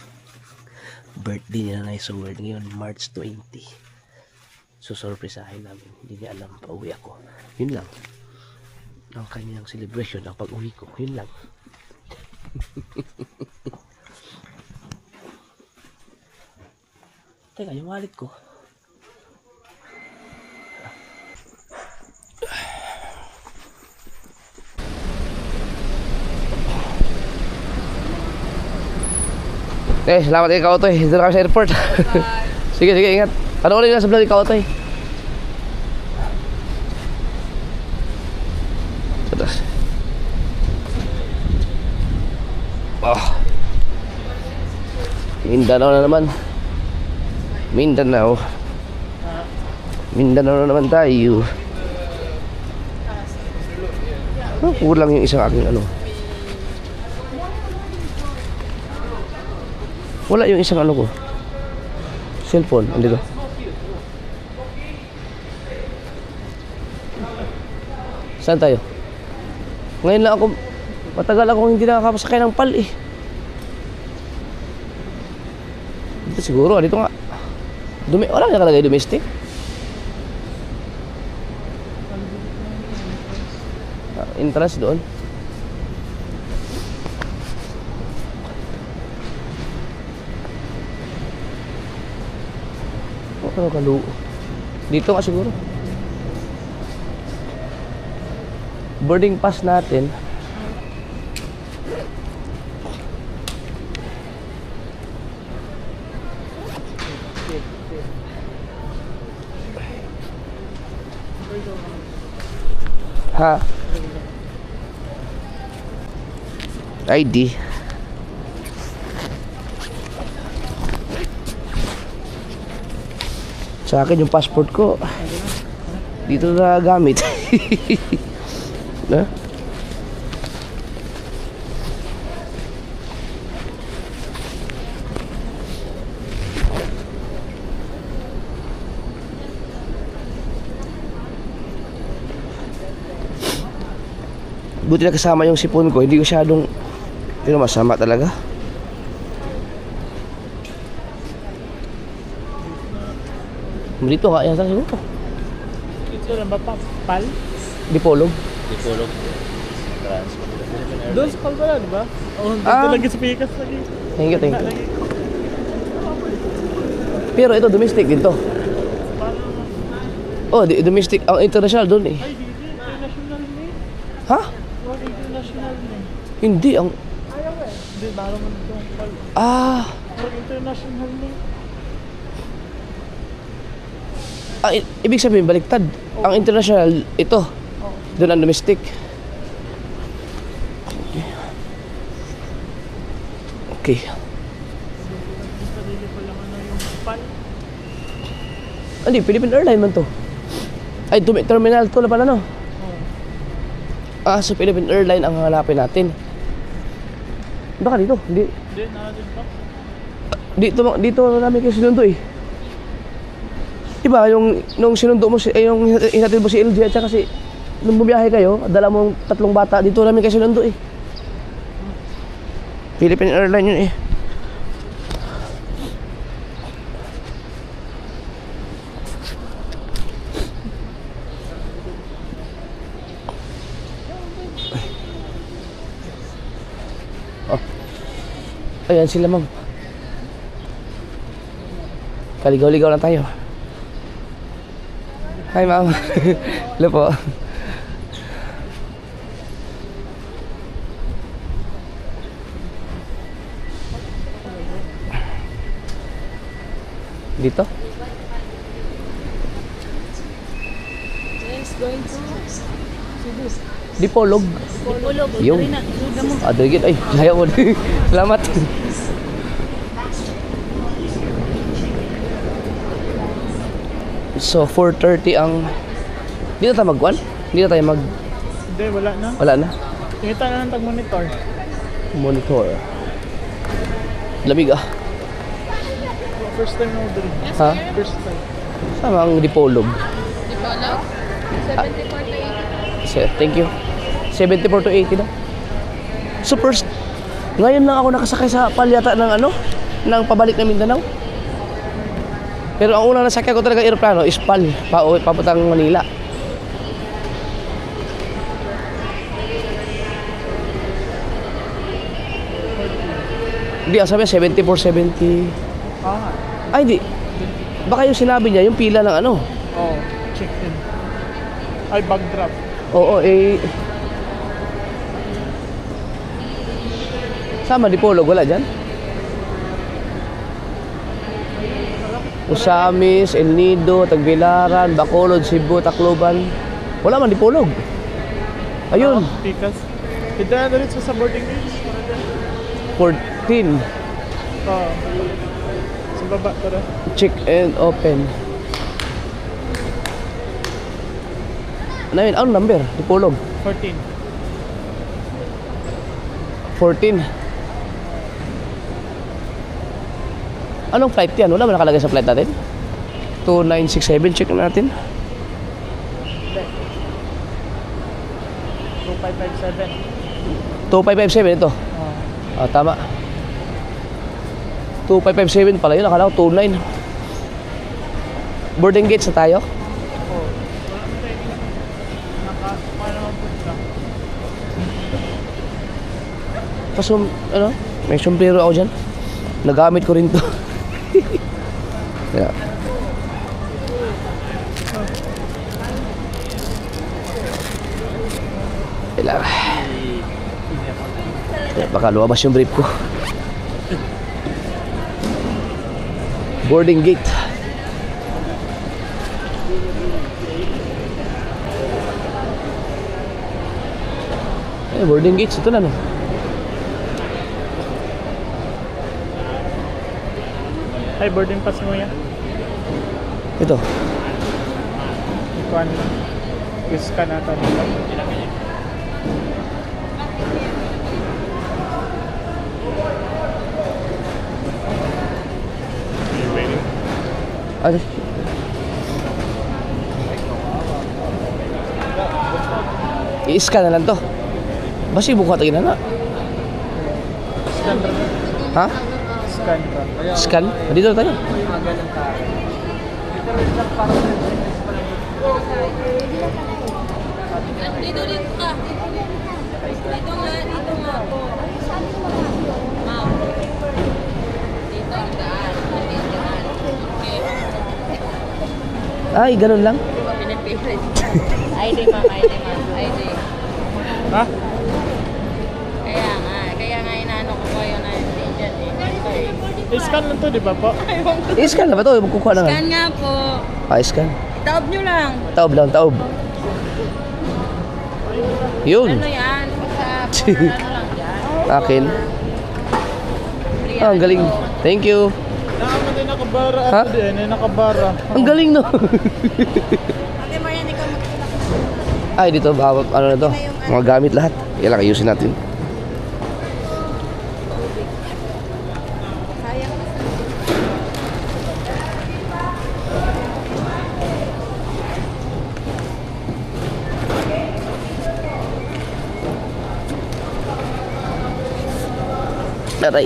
A: Birthday niya na sa world ngayon, March 20. So, surprisahin namin. Hindi niya alam, pauwi ako. Yun lang. Ang kanyang celebration, ang pag-uwi ko. Yun lang. Teka, yung wallet ko. Salamat kay Kautoy. Dito na kami sa airport. Sige, ingat. Panoorin lang sa vlog ni Kautoy. Mindanao na naman. Mindanao na naman tayo. Kulang yung isang aking wala yung isang ko. Cellphone, andito. Saan tayo? Ngayon lang ako, matagal akong hindi nakakapasakay ng PAL Dito siguro, dito nga. Wala na kalagay domestic. Entrance doon. Ano kaluo? Dito ka siguro. Boarding pass natin. Ha? ID. Sa akin yung passport ko dito na gamit. Na? Buti na kasama yung sipon ko, hindi ko masyadong masama talaga. Dito nga, yan siguro.
B: Ito lang ba PAL?
A: Dipolog.
B: Doon sa PAL pala, di ba? Dito lagi sa Picas lagi.
A: Thank you. Pero ito, domestic dito. Domestic. Ang international doon
B: Ay, hindi. International ni.
A: Ha?
B: Work international na eh.
A: Hindi, ang...
B: Hindi, baro mo nito.
A: Ah,
B: Work international na
A: ibig sabihin, baliktad. Ang international, ito. Doon ang domestic. Okay.
B: sarili pa lang ano yung PAL.
A: Hindi, Philippine Airlines man to. Ay, terminal to na pala, no? So Philippine Airlines ang hanapin natin. Baka dito, hindi.
B: Hindi, natin pa.
A: Dito namin kayo sinundo eh. Diba, nung sinundo mo, yung hinatid mo si LG at saka nung bumiyahe kayo, dala mo 3 bata, dito namin kayo sinundo eh. Philippine Airlines yun eh. Oh. Ayan sila, ma'am. Kaligaw-ligaw lang tayo. Hi, ma'am. Hello po. Dito?
C: Yes, going to
A: Dipolog.
C: Pulog.
A: Yung. Adrigit. Ay, layo mo. Salamat. So, 4:30 ang... Hindi na tayo mag-1? Hindi na tayo mag...
B: Hindi, wala na.
A: Wala na.
B: Tingita na ng tag-monitor.
A: Monitor. Lamig ah.
B: First time na order.
A: Ha?
B: First time.
A: Sama ang dipolog.
C: Dipolog? 74 to 80.
A: Thank you. 74 to 80 na. So first, ngayon lang ako nakasakay sa palyata ng ano, ng pabalik na Mindanao. Pero ang unang nasakay ko talaga aeroplano is PAL, papuntang Manila. Hindi, ang sabi niya 74, 70. Ay, hindi. Baka yung sinabi niya, yung pila ng ano.
B: Oh, check-in. Ay, bag drop.
A: Oo, eh. Sama, Dipolog, wala dyan? Usamis, El Nido, Tagbilaran, Bacolod, Cebu, Tacloban. Wala man, Dipolog. Ayun,
B: Pikas. Ito na rin sa boarding gates.
A: 14.
B: Oh. Sa baba, tara.
A: Check and open. Ano yun? Anong number? Dipolog.
B: 14.
A: 14. Anong flight yan? Wala ba nakalagay sa flight natin? 2967, check natin.
B: 2557.
A: 2557 ito.
B: Oh.
A: Tama. 2557 pala yun. Akala ko 29. Boarding gates na tayo.
B: Oh. Wala mo tayo. Paano naman punta?
A: Kaso, ano? May sombrero ako dyan. Nagamit ko rin to. Yeah. Kailangan. Baka lumabas yung brief ko. Boarding gate. Boarding gates ito na no.
B: Ay, boarding pass mo yan.
A: Ito.
B: Ikuan lang. I-scan natin nila.
A: Ano? I-scan na lang to. Basi buka tayo na na.
B: Scan rin.
A: Ha?
B: Scan ka.
A: Scan? Dito na tayo.
C: Dito ka. Dito nga ako. Dito ang daan.
A: Ay, ganun lang.
C: ID ma'am.
B: Ha? I-scan lang to, di ba po?
A: I-scan na ba to? Magkukuha na nga.
C: Scan nga po.
A: Scan.
C: Taob nyo lang.
A: Taob lang, taob. Yun.
C: Ano yan? Sa ano lang yan.
A: Akin. Ang galing. Thank you.
B: Nakama din nakabara
A: Ha?
B: ako din, nakabara.
A: Ang galing no.
C: Ate Marian, ikaw magtulak.
A: Ay, dito, ano na to? Mga gamit lahat. Yan lang, ayusin natin. Aray.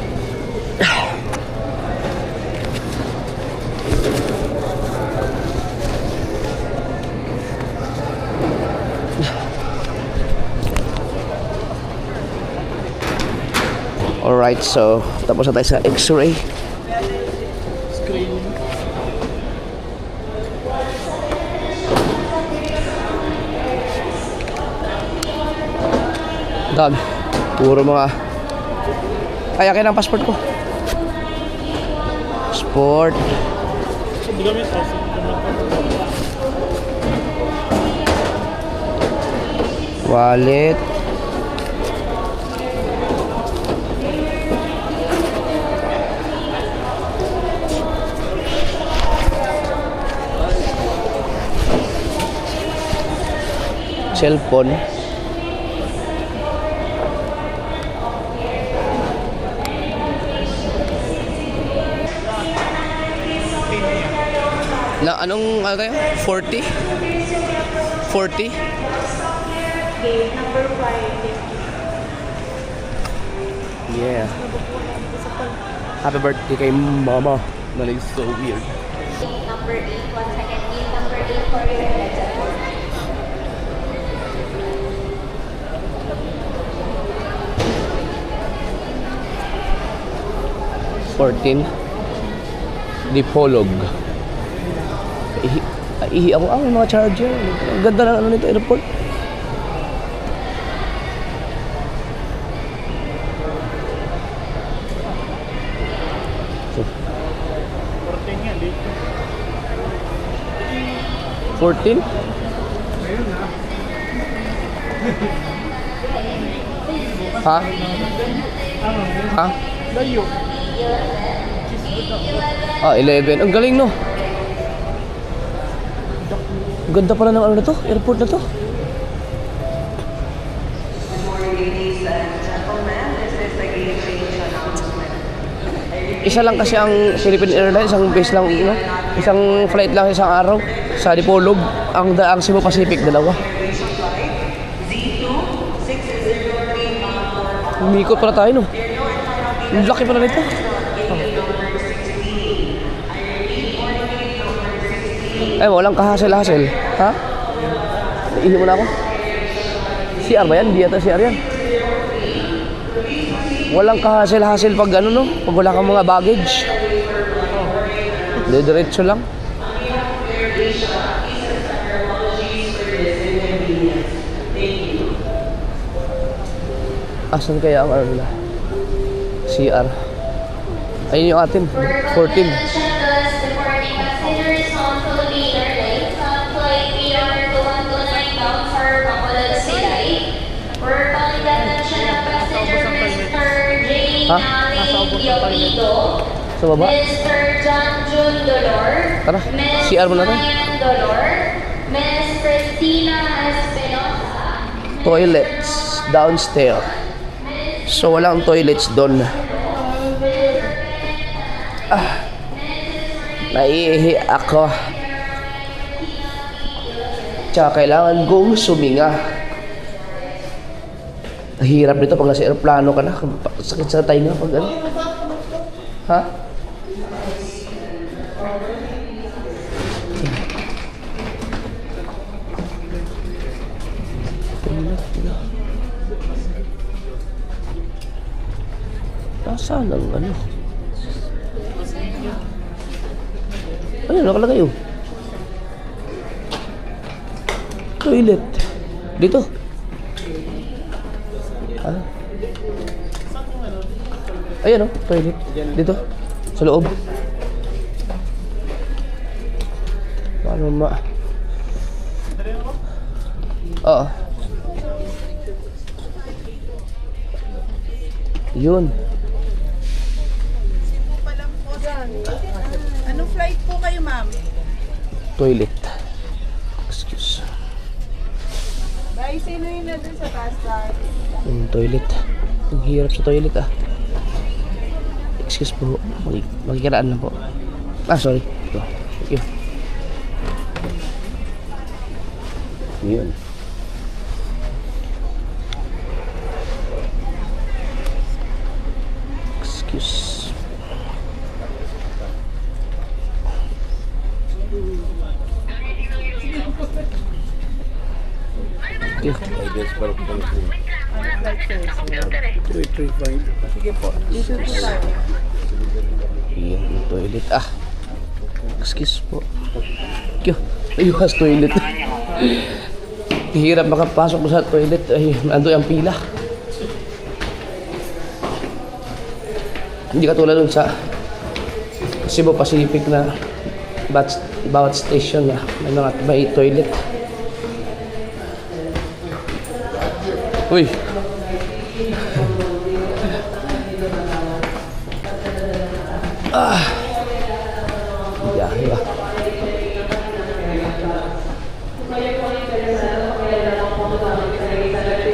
A: Alright, so tapos na tayo sa X-ray.
B: Screening.
A: Dami. Puro mga... Ay, akin ang passport ko. Passport.
B: Hindi gamit ako.
A: Wallet. Cellphone. Na anong ano tayo? 40? 40? Yeah. Happy birthday kay Mama. That is so weird.
H: Number 8, 1 second. Gate number 8 for your letter.
A: 14 Dipolog. Ihi ako ang mga charger. Ang ganda ng ano nito, airport. So,
B: 14 nga, dito.
A: 14? Ha? Ha?
B: Layo.
A: 11. Ang galing no. Ang ganda pala ng ano na to, airport na to. Isa lang kasi ang Philippine Airlines, isang base lang, no? Isang flight lang isang araw sa Dipolog. Ang Cebu Pacific, dalawa. Umikot pala tayo, no? Ang laki pala nito. Ay, walang kahasel-hasel. Ha? Ihi mo na ako. CR ba yan? Hindi yata CR yan. Walang kahasel-hasel pag ano, no? Pag wala kang mga baggage. Diretso lang. Asan kaya ang ano nila? CR. Ayun yung atin. 14. Ha? Sa baba?
H: Mr. John June Dolor.
A: Tara, CR mo na tayo.
H: Dolor. Miss Christina Espinosa.
A: Toilets downstairs. So walang toilets doon. Naiihi ako. Tsaka kailangan kong suminga. Hirap nito pag nasa aeroplano ka na. Sakit sa tainga pag ano. Ha? Nasaan ang ano? Ano nakalagay oh? Toilet. Dito. Ah. Ayan oh, toilet. Dito. Sa loob. Paano ma... Oo. Yun.
I: Anong flight po kayo, ma'am?
A: Toilet. Excuse.
I: Bye, sino yun na dun sa taas tayo?
A: Toilet. Ang hirap sa toilet ah. Excuse po. Makikiraan lang po. Ah, sorry. Ito. Thank you. Yun. Excuse. Okay. Iyan yung toilet. Ah. Excuse po. Kyo. Ayukas toilet. Hirap makapasok mo sa toilet. Ay, ando yung pila. Hindi katulad dun sa Cebu Pacific na bawat station na may toilet. Uy. Ah. Biyahe ba?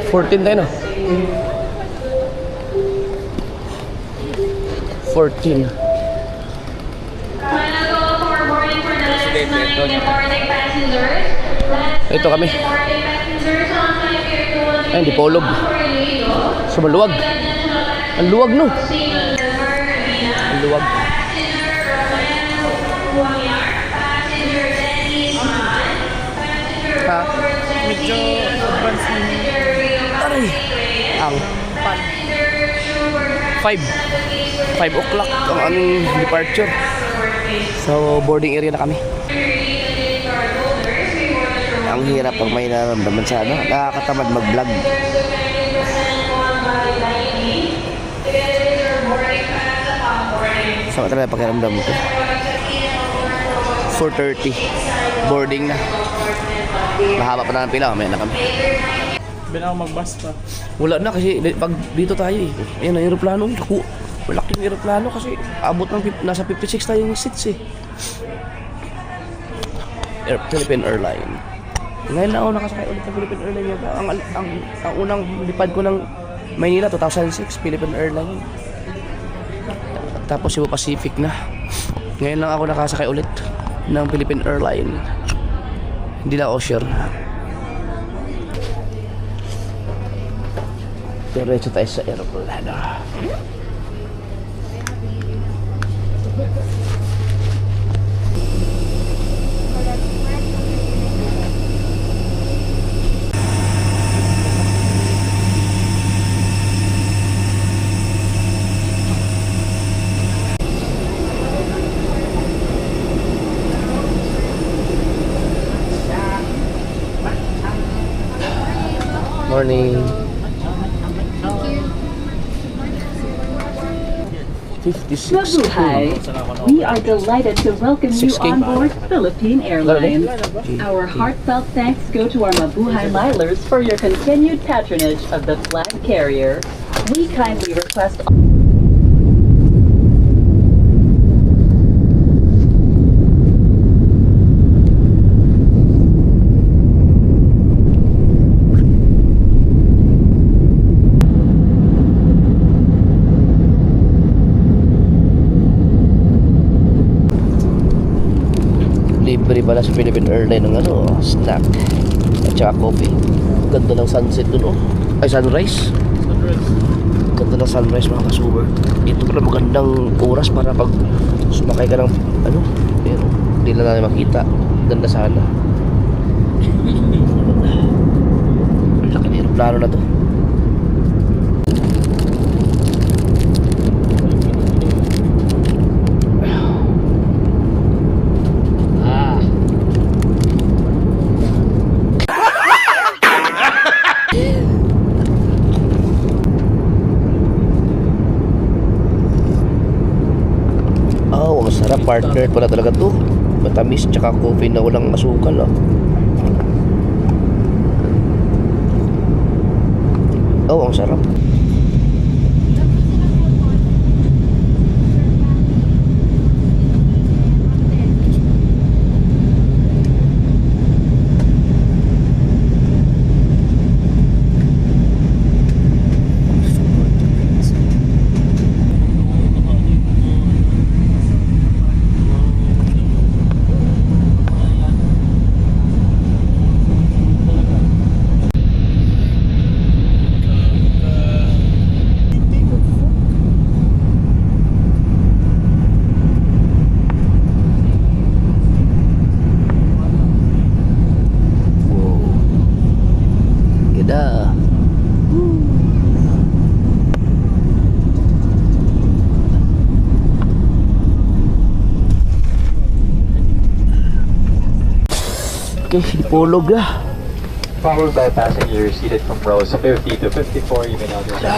A: $14 tayo no? 14. Ito kami. Ay, hindi pa ulog. So maluwag. Ang luwag no? Ang luwag. Ha?
B: Medyo advance na
A: Aray! Ang 5 o'clock ang aming departure. So boarding area na kami. Ang hirap pag may nararamdaman sa ano, nakakatamad mag-vlog. Sama talaga pakiramdam ko. 4:30 boarding na. Mahaba pa na ng pila, may na kami.
B: Binang mag-bus pa.
A: Wala na kasi pag dito tayo eh. Ayan ang aeroplano. Naku, malaki yung aeroplano kasi abot ng nasa 56 tayong seats eh. Philippine Airline. Ngayon na ako nakasakay ulit ng Philippine Airline. Ang unang lipad ko ng Maynila 2006, Philippine Airline. Tapos Cebu Pacific na. Ngayon lang ako nakasakay ulit ng Philippine Airline. Hindi na ako sure. Diretso tayo sa aeroplano. Morning. 56.
J: Mabuhay. We are delighted to welcome you
A: 6K.
J: on board Philippine Airlines. Our heartfelt thanks go to our Mabuhay Milers for your continued patronage of the flag carrier. We kindly request
A: libre pala sa Philippine Airlines ng ano, snack at saka coffee. Ganda ng sunset dun oh. Ay, sunrise. Ganda ng sunrise mga kasuber. Ito pala magandang oras para pag sumakay ka ng ano, pero hindi na natin makita. Ganda sana. Laki na aeroplano na to. partner pala talaga to. Matamis tsaka coffee na walang asukal, oh. Oh, ang sarap. Ganda. Okay, Dipolog na.
K: Followed by passengers seated from rows 50 to 54, you may now descend.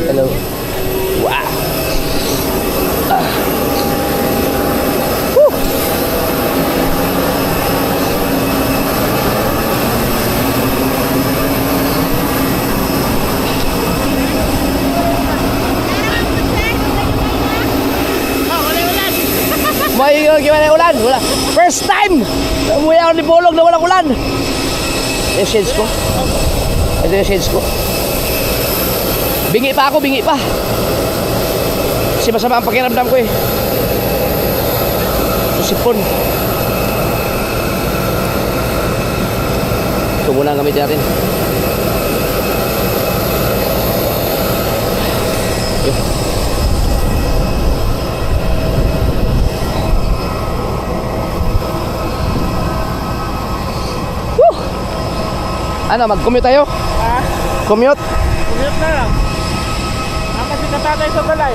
A: Hello. Wow. Woo. May gimana ulan? Wala. First time! Umuwi ako ni Polog na walang ulan. Yung shades ko. Ito yung shades ko. Bingi pa ako, bingi pa. Kasi masama ang pakiramdam ko eh. Susipon. Ito muna ang gamitin natin. Okay. Woo! Ano, mag-commute tayo?
B: Ha?
A: Commute?
B: Commute na lang. Kasi katatay sa balay.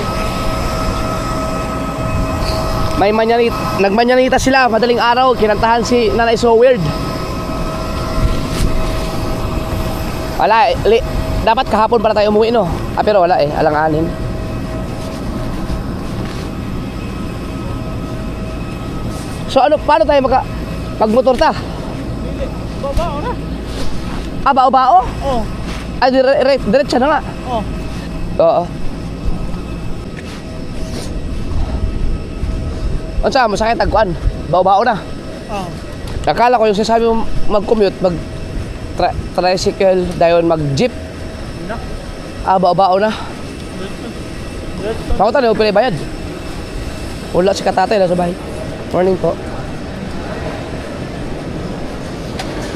A: May nagmanyanita sila madaling araw, kinantahan si Nanay So Weird. Wala, dapat kahapon para tayo umuwi, no? Pero wala eh, alang-anin. So ano, paano tayo magmotor ta?
B: Babao na.
A: Ah, bao-bao?
B: Oo.
A: Ah, diretsa na nga.
B: Oo.
A: Oo. Ano sa mo sakit tagkuan? Bao-bao na.
B: Oo.
A: Akala ko yung sinasabi mo mag-commute, tricycle, dayon mag-jeep.
B: Na.
A: Ah, bao-bao na. Pakutan niyo, pila bayad. Wala si katatay na sa bahay. Morning po.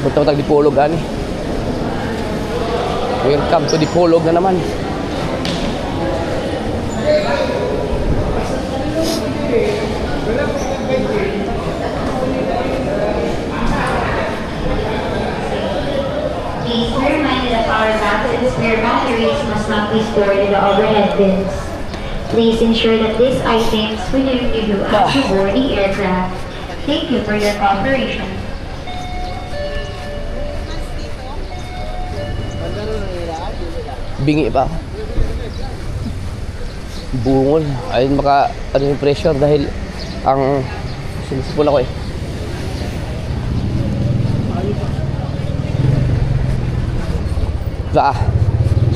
A: Punta-punta Dipolog, ani. Welcome to Dipolog na naman.
L: Please be reminded that our bags and spare batteries must not be stored in the overhead bins. Please ensure that these items will you do as you board the aircraft. Thank you for your cooperation.
A: Bingi pa ako. Bungol. Ayun ano yung pressure dahil ang sinisipon ako eh.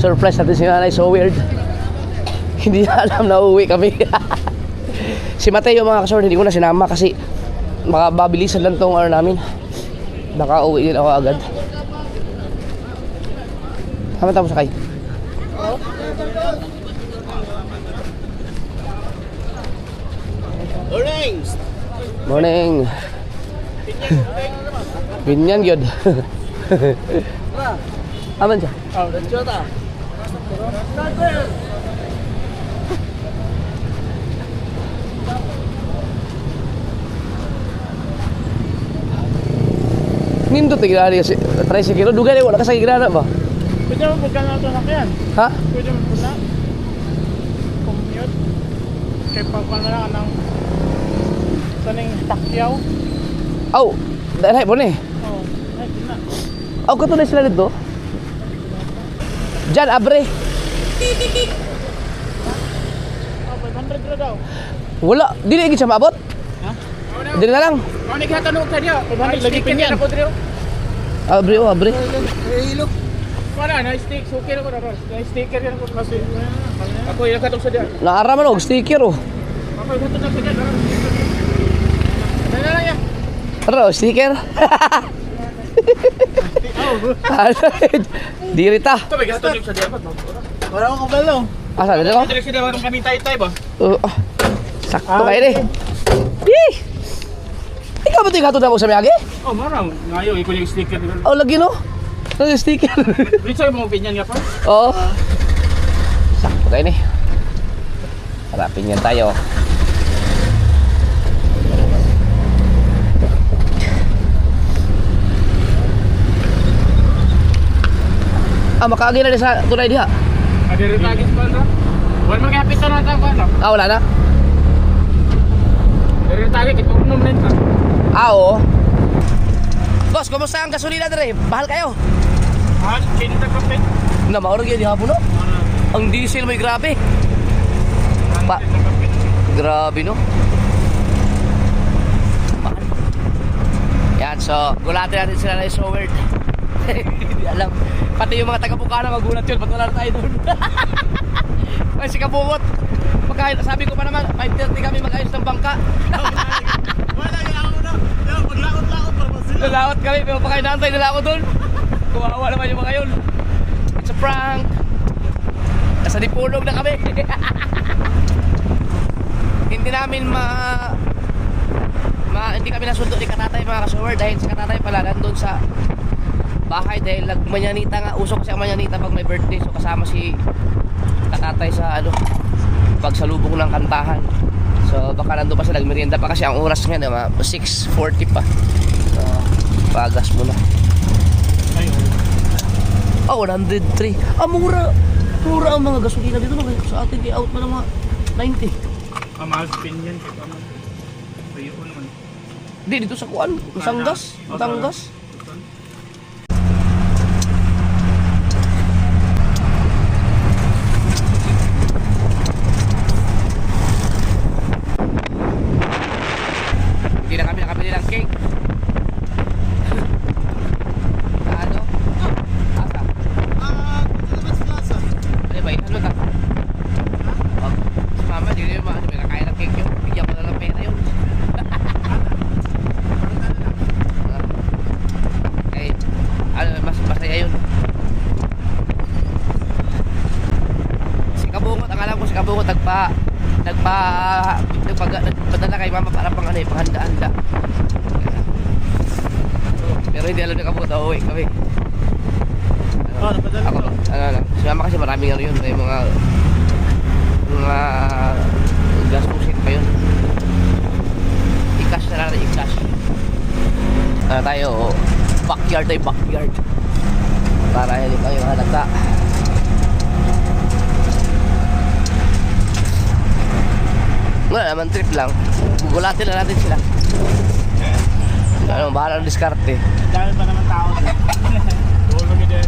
A: Surprise natin si Nanay So Weird. Hindi na alam na uuwi kami. Si Mateo mga kasor, hindi ko na sinama kasi makababilisan lang tong ano namin. Baka uwi din ako agad. Tama tapos sakay. Morning. Binyan gyud. Aman siya.
B: Oh, that's your ta.
A: Nindot tignan kasi tricycle duga ni wala ka sa gigrana ba?
B: Pwede mo pagka na ito na kaya?
A: Ha?
B: Pwede mo pula. Commute. Kaya pagka na lang ng saning Pacquiao.
A: Aw, dahil po ni.
B: Oh, ay, gina.
A: Aw, katunay sila dito. Diyan, abre.
B: Oh, 500 na daw.
A: Wala, dili gid siya maabot.
B: Ha?
A: Dili na lang.
B: Ano naghatanong ka niya? 500 lagi pinyan.
A: Abre, oh, abre.
B: Wala, na-stick. Okay na ko na. Na-sticker yan ako kasi. Ako yung katong sa diyan.
A: Naara man og sticker oh.
B: Ako yung katong sa diyan. Dala lang yan.
A: Ano, sticker? Diri ta.
B: Ito, may katong yung sa diyan. Wala ko kabalo.
A: Asa dito ko?
B: Direk sila kami tay-tay ba?
A: Sakto kayo ni. Yee! Ikaw ba ito yung katong na mo sa miyagi?
B: Oh, marang. Ngayon, ikaw yung sticker.
A: Oh, lagi no? Ano yung sticker?
B: Rito yung mga opinion nga pa.
A: Oo. Sakto kayo ni. Harapin yan tayo. Makaagi na sa tunay diha.
B: Ada rin lagi sa banda. Wala mag-hapit na natin ang banda.
A: Wala na.
B: Dari tadi kita unum nenta.
A: Oo. Boss, kumusta ang gasolina dire? Bahal kayo?
B: Mahal, cinta kapit.
A: Na maurag yan hapon no? Ang diesel may grabe. Grabe no? Mahal. Yan, so gulatin natin sila na so weird. Hindi alam. Pati yung mga taga-Bukana magulat yun. Ba't wala na tayo doon? Ay, si Kabungot. Sabi ko pa naman, 5:30 kami mag-ayos ng bangka.
B: Wala yung ako na. Paglaot-laot para sila.
A: Nalaot kami, pero pakainantay nila ako doon. Kumawa naman yung mga yun. It's a prank. Nasa Dipolog na kami. Hindi namin hindi kami nasundo ni Katatay mga kasuwer dahil si Katatay pala nandun sa bahay dahil nagmanyanita nga. Uso kasi ang manyanita pag may birthday, so kasama si Katatay sa pagsalubong ng kantahan. So baka nandun pa siya, nagmerienda pa kasi ang oras nga 6:40 pa. So pagas muna. Oh, 103. Mura ang mga gasolina dito no? Sa atin di out pa ng mga 90.
B: Mahal spin yan. Bayuon man.
A: Hindi, dito sa kuan, Batangas. Batangas. Hindi na kami nakabili ng cake. Ano? Asa? Ano ba? Ano ka? Si mama, di rin yung may nakain ng cake yun. Bigyan ko na lang pera yun. Mas masaya yun. Si Kabungot, ang alam ko si Kabungot nagpadala kay mama para pang panghanda-handa. Pero hindi alam ni Kabungot, uuwi kami. Si mama kasi maraming yun, may mga gastusin pa yun. I-cash na lang, i-cash. Tayo, backyard ay backyard para hindi tayo halata. Wala naman, trip lang. Gugulatin na natin sila. Bahala ng diskarte.
B: Dahil pa naman tao. Tulog ka din.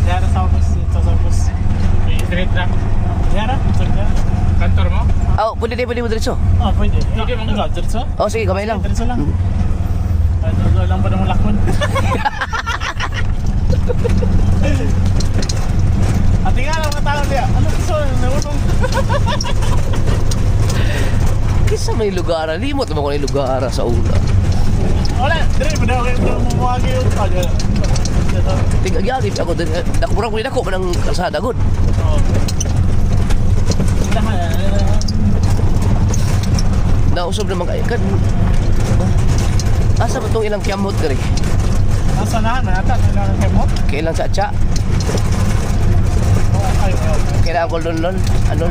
B: Dara sa office. Straight lang. Dara? Kantor mo?
A: Pwede mo diretso?
B: Pwede. Pwede mo nga diretso?
A: Sige, kamay lang.
B: Diretso lang. Diretso lang pa naman lakon. Ati nga lang mga tao niya. Ano gusto? Naunong.
A: Kisa may lugar. Limot naman ko na yung lugar sa una.
B: Wala. Dire, pwede ako mumuwagi yung pagkala.
A: Tingag-yagip ako. Nakumurang ko ako ng kalsada. Good. Nausob naman kayo. Asa ba itong ilang kiamot ka rin?
B: Asa na? Nata? Kailangan kiamot?
A: Kailang sa-tsa? Kailangan ko lon-lon? Ano?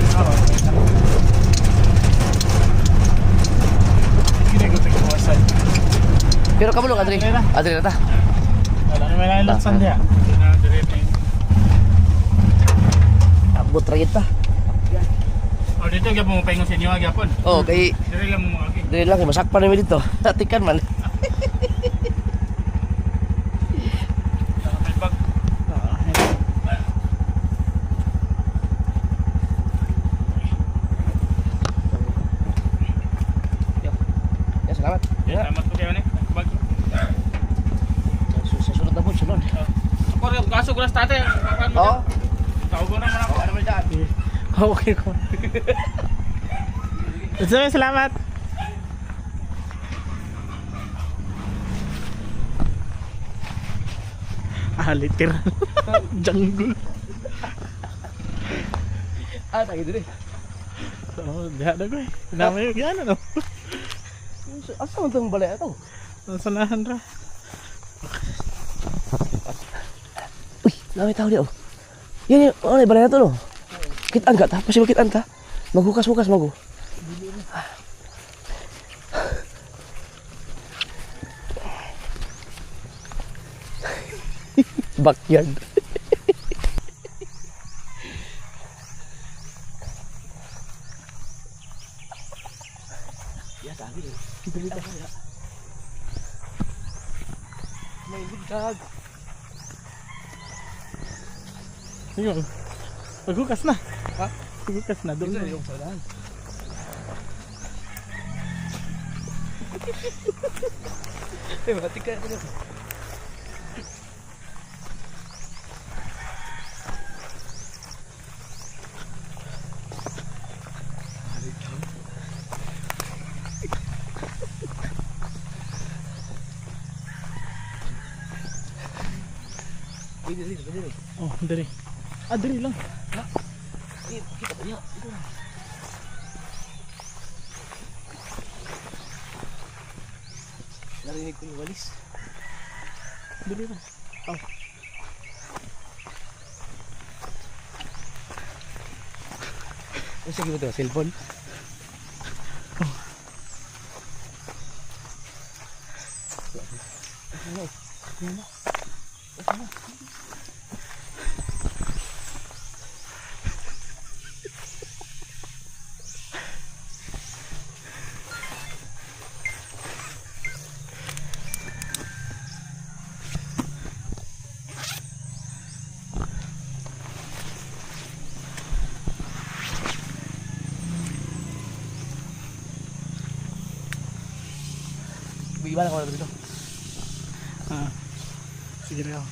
A: Pero kabulong, Adri. Adri na ta.
B: Wala na may nailatsan diya.
A: Abot rin ta.
B: Dito, gapon mo paingon sa inyo, gapon.
A: Kay...
B: Dire lang mo mga.
A: Dire lang, masakpan namin dito. Tatikan man. Ya, salamat.
B: Salamat po kayo ni. Bag.
A: Sa sunod na po, sunod.
B: Ako rin kaso ko sa tate.
A: Oo.
B: Tawag na ako.
A: Ano ba dyan?
B: Okay ko. Salamat. Literal. Jungle.
A: Tayo dito eh.
B: Oh, diha na ko eh. Namay yung yan ano.
A: Asa mo itong balay ito?
B: Nasanahan ra.
A: Uy, namay tao niya oh. Yan yung, ano yung balay na ito no? Kitaan ka ta? Pasiba kitaan ta? Maghukas-hukas mago. Backyard. Ya, sabi eh. Dito kaya. May ligtag.
B: Ayun. Maghukas na.
A: Ha?
B: Maghukas na doon.
A: Dito yung saudahan. Mati ka. Dili.
B: Oh, dali. Dali lang.
A: Kita pa niya. Ito lang. Narinig ko yung walis.
B: Dali lang. Oh.
A: Sige ba ito? Cellphone? Iba na ko na dito.
B: Sige na ako.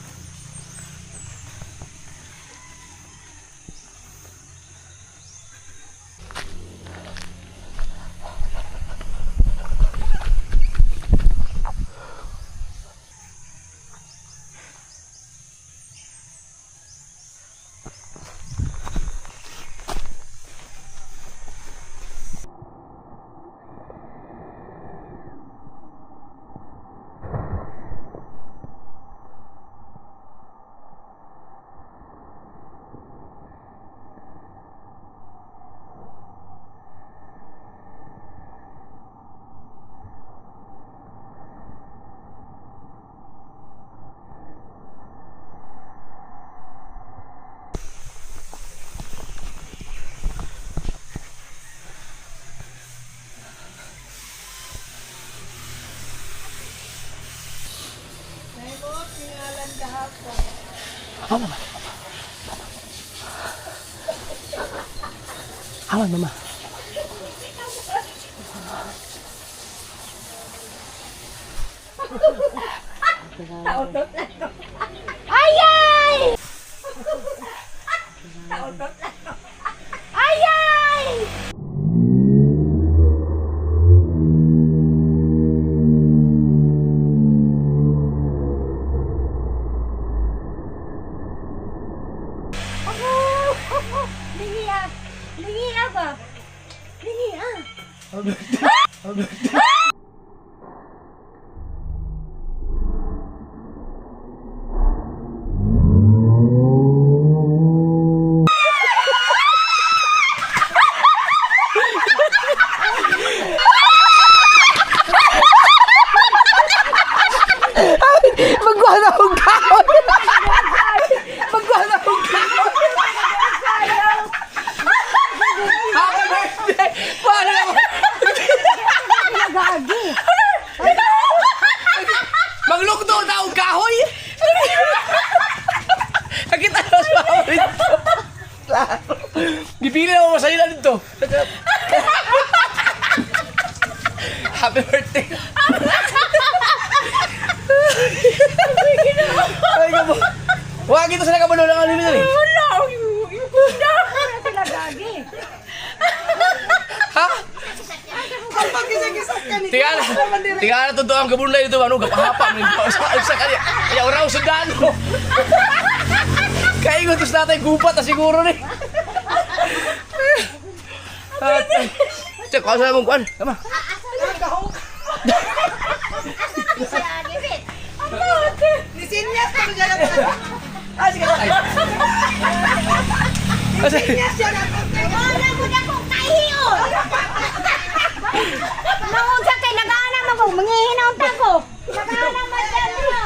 A: Awan mama. Awan mama.
I: Ayay! Ayay! Lingi ba? Lingi
A: Magwala akong kaon! Magwala akong kaon! Happy birthday! Paano naman? Happy birthday. Ay, kamo. Huwag ito sila kabulo ng alin nila eh.
I: Wala! Sila gagi.
A: Ha?
I: Kapag kisag-kisag ka ni
A: Tingala na totoo ang kabunlay dito. Ano, gapahapa. Sa kanya. Kaya oraw sundalo. Kaingon tos natin gupat na siguro ni. Cek, kau saya mungkuan. Sama.
I: Nisinyas ka mo dyan.
A: Sige.
I: Nisinyas yan ako.
L: Wala mo na kong kahiyon! Naunsa kay nag-aanam ako, mangihinong tako! Nag-aanam mo dyan niyo!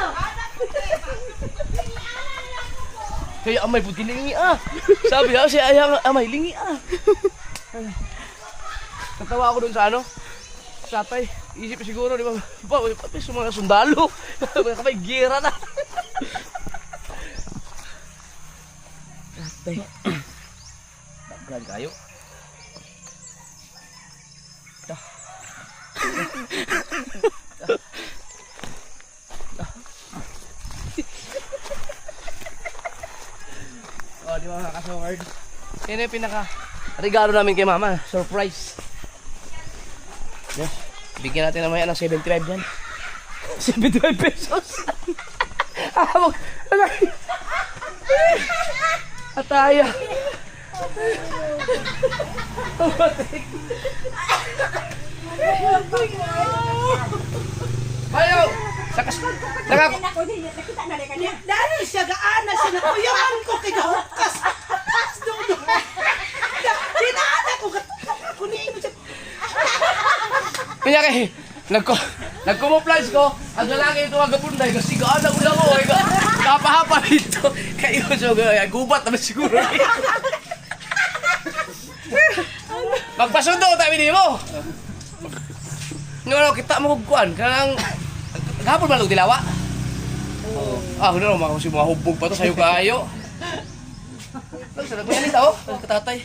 A: Kaya amay puti lingi ah. Sabi na si ayang amay lingi ah. Natawa ako dun sa ano? Satay. Isip siguro, di ba? Pati sa mga sundalo. Kapay gira na. Satay. Dagdag kayo. Dah. Oh, di ba mga kasaward? Yan yung pinaka regalo namin kay mama. Surprise. Yes. Bigyan natin naman yan ng 75 dyan. 75 pesos. Ataya. Bayo! Sakas.
I: Dahil siya gaana siya na kuyaman ko kay gahukas. Dinaan ako. Kuniin mo siya.
A: Kanya kay nagkumuplas ko, ang lalaki ito ang gapunday kasi gaana ko lang ko. Kapahapa dito. Kayo so gubat naman siguro. Magpasundo tayo din mo. Nga kita mo kuan kanang gapon man og dilawa. Ah, ano naman kasi mga hubog pa to sayo kaayo. Sarap yan ito, katatay.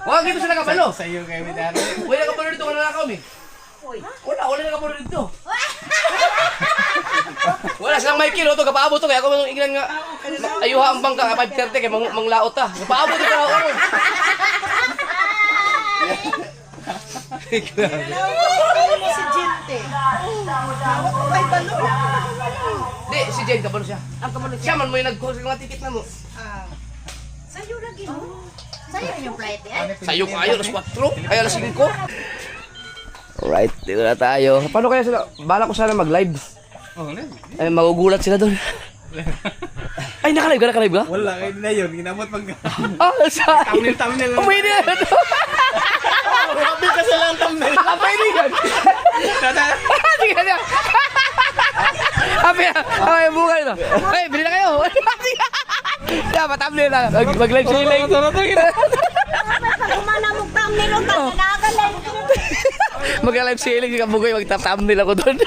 A: Wag ito sila kabalo.
B: Sa'yo kayo, Midari.
A: Wala ka kabalo dito, wala na kami. Wala na kabalo dito. Wala silang may kilo to, kapaabot to, kaya ako manong inglan nga. Ayuha ang bangka, 5:30, kaya manglaot ta. Kapaabot ito na ako.
I: Si Jinte. Ay, balo.
A: Di, si Jen, kabalo siya. Siya man mo yung nag-call sa mga ticket na mo.
L: Sa'yo lagi mo. Sa'yo yung flight eh.
A: Sa'yo kayo, alas 4, ay alas 5. Alright, dito na tayo. Paano kaya sila? Bala ko sana mag-live. Ay, magugulat sila doon. Ay, naka-live ka? Naka-live ka?
B: Wala, kayo na yun. Ginamot pag...
A: Ah, saan?
B: Thumbnail lang.
A: Pwede na ito.
B: Grabe ka sa lang thumbnail.
A: Pwede yan. Sige na. Happy na. Okay, bukay na. Ay, bili na kayo. Dapat thumbnail na. Mag-live sila.
L: Kumana mo thumbnail ang nagagalan.
A: Mag-live sailing si Kabugoy, mag-thumbnail ako doon.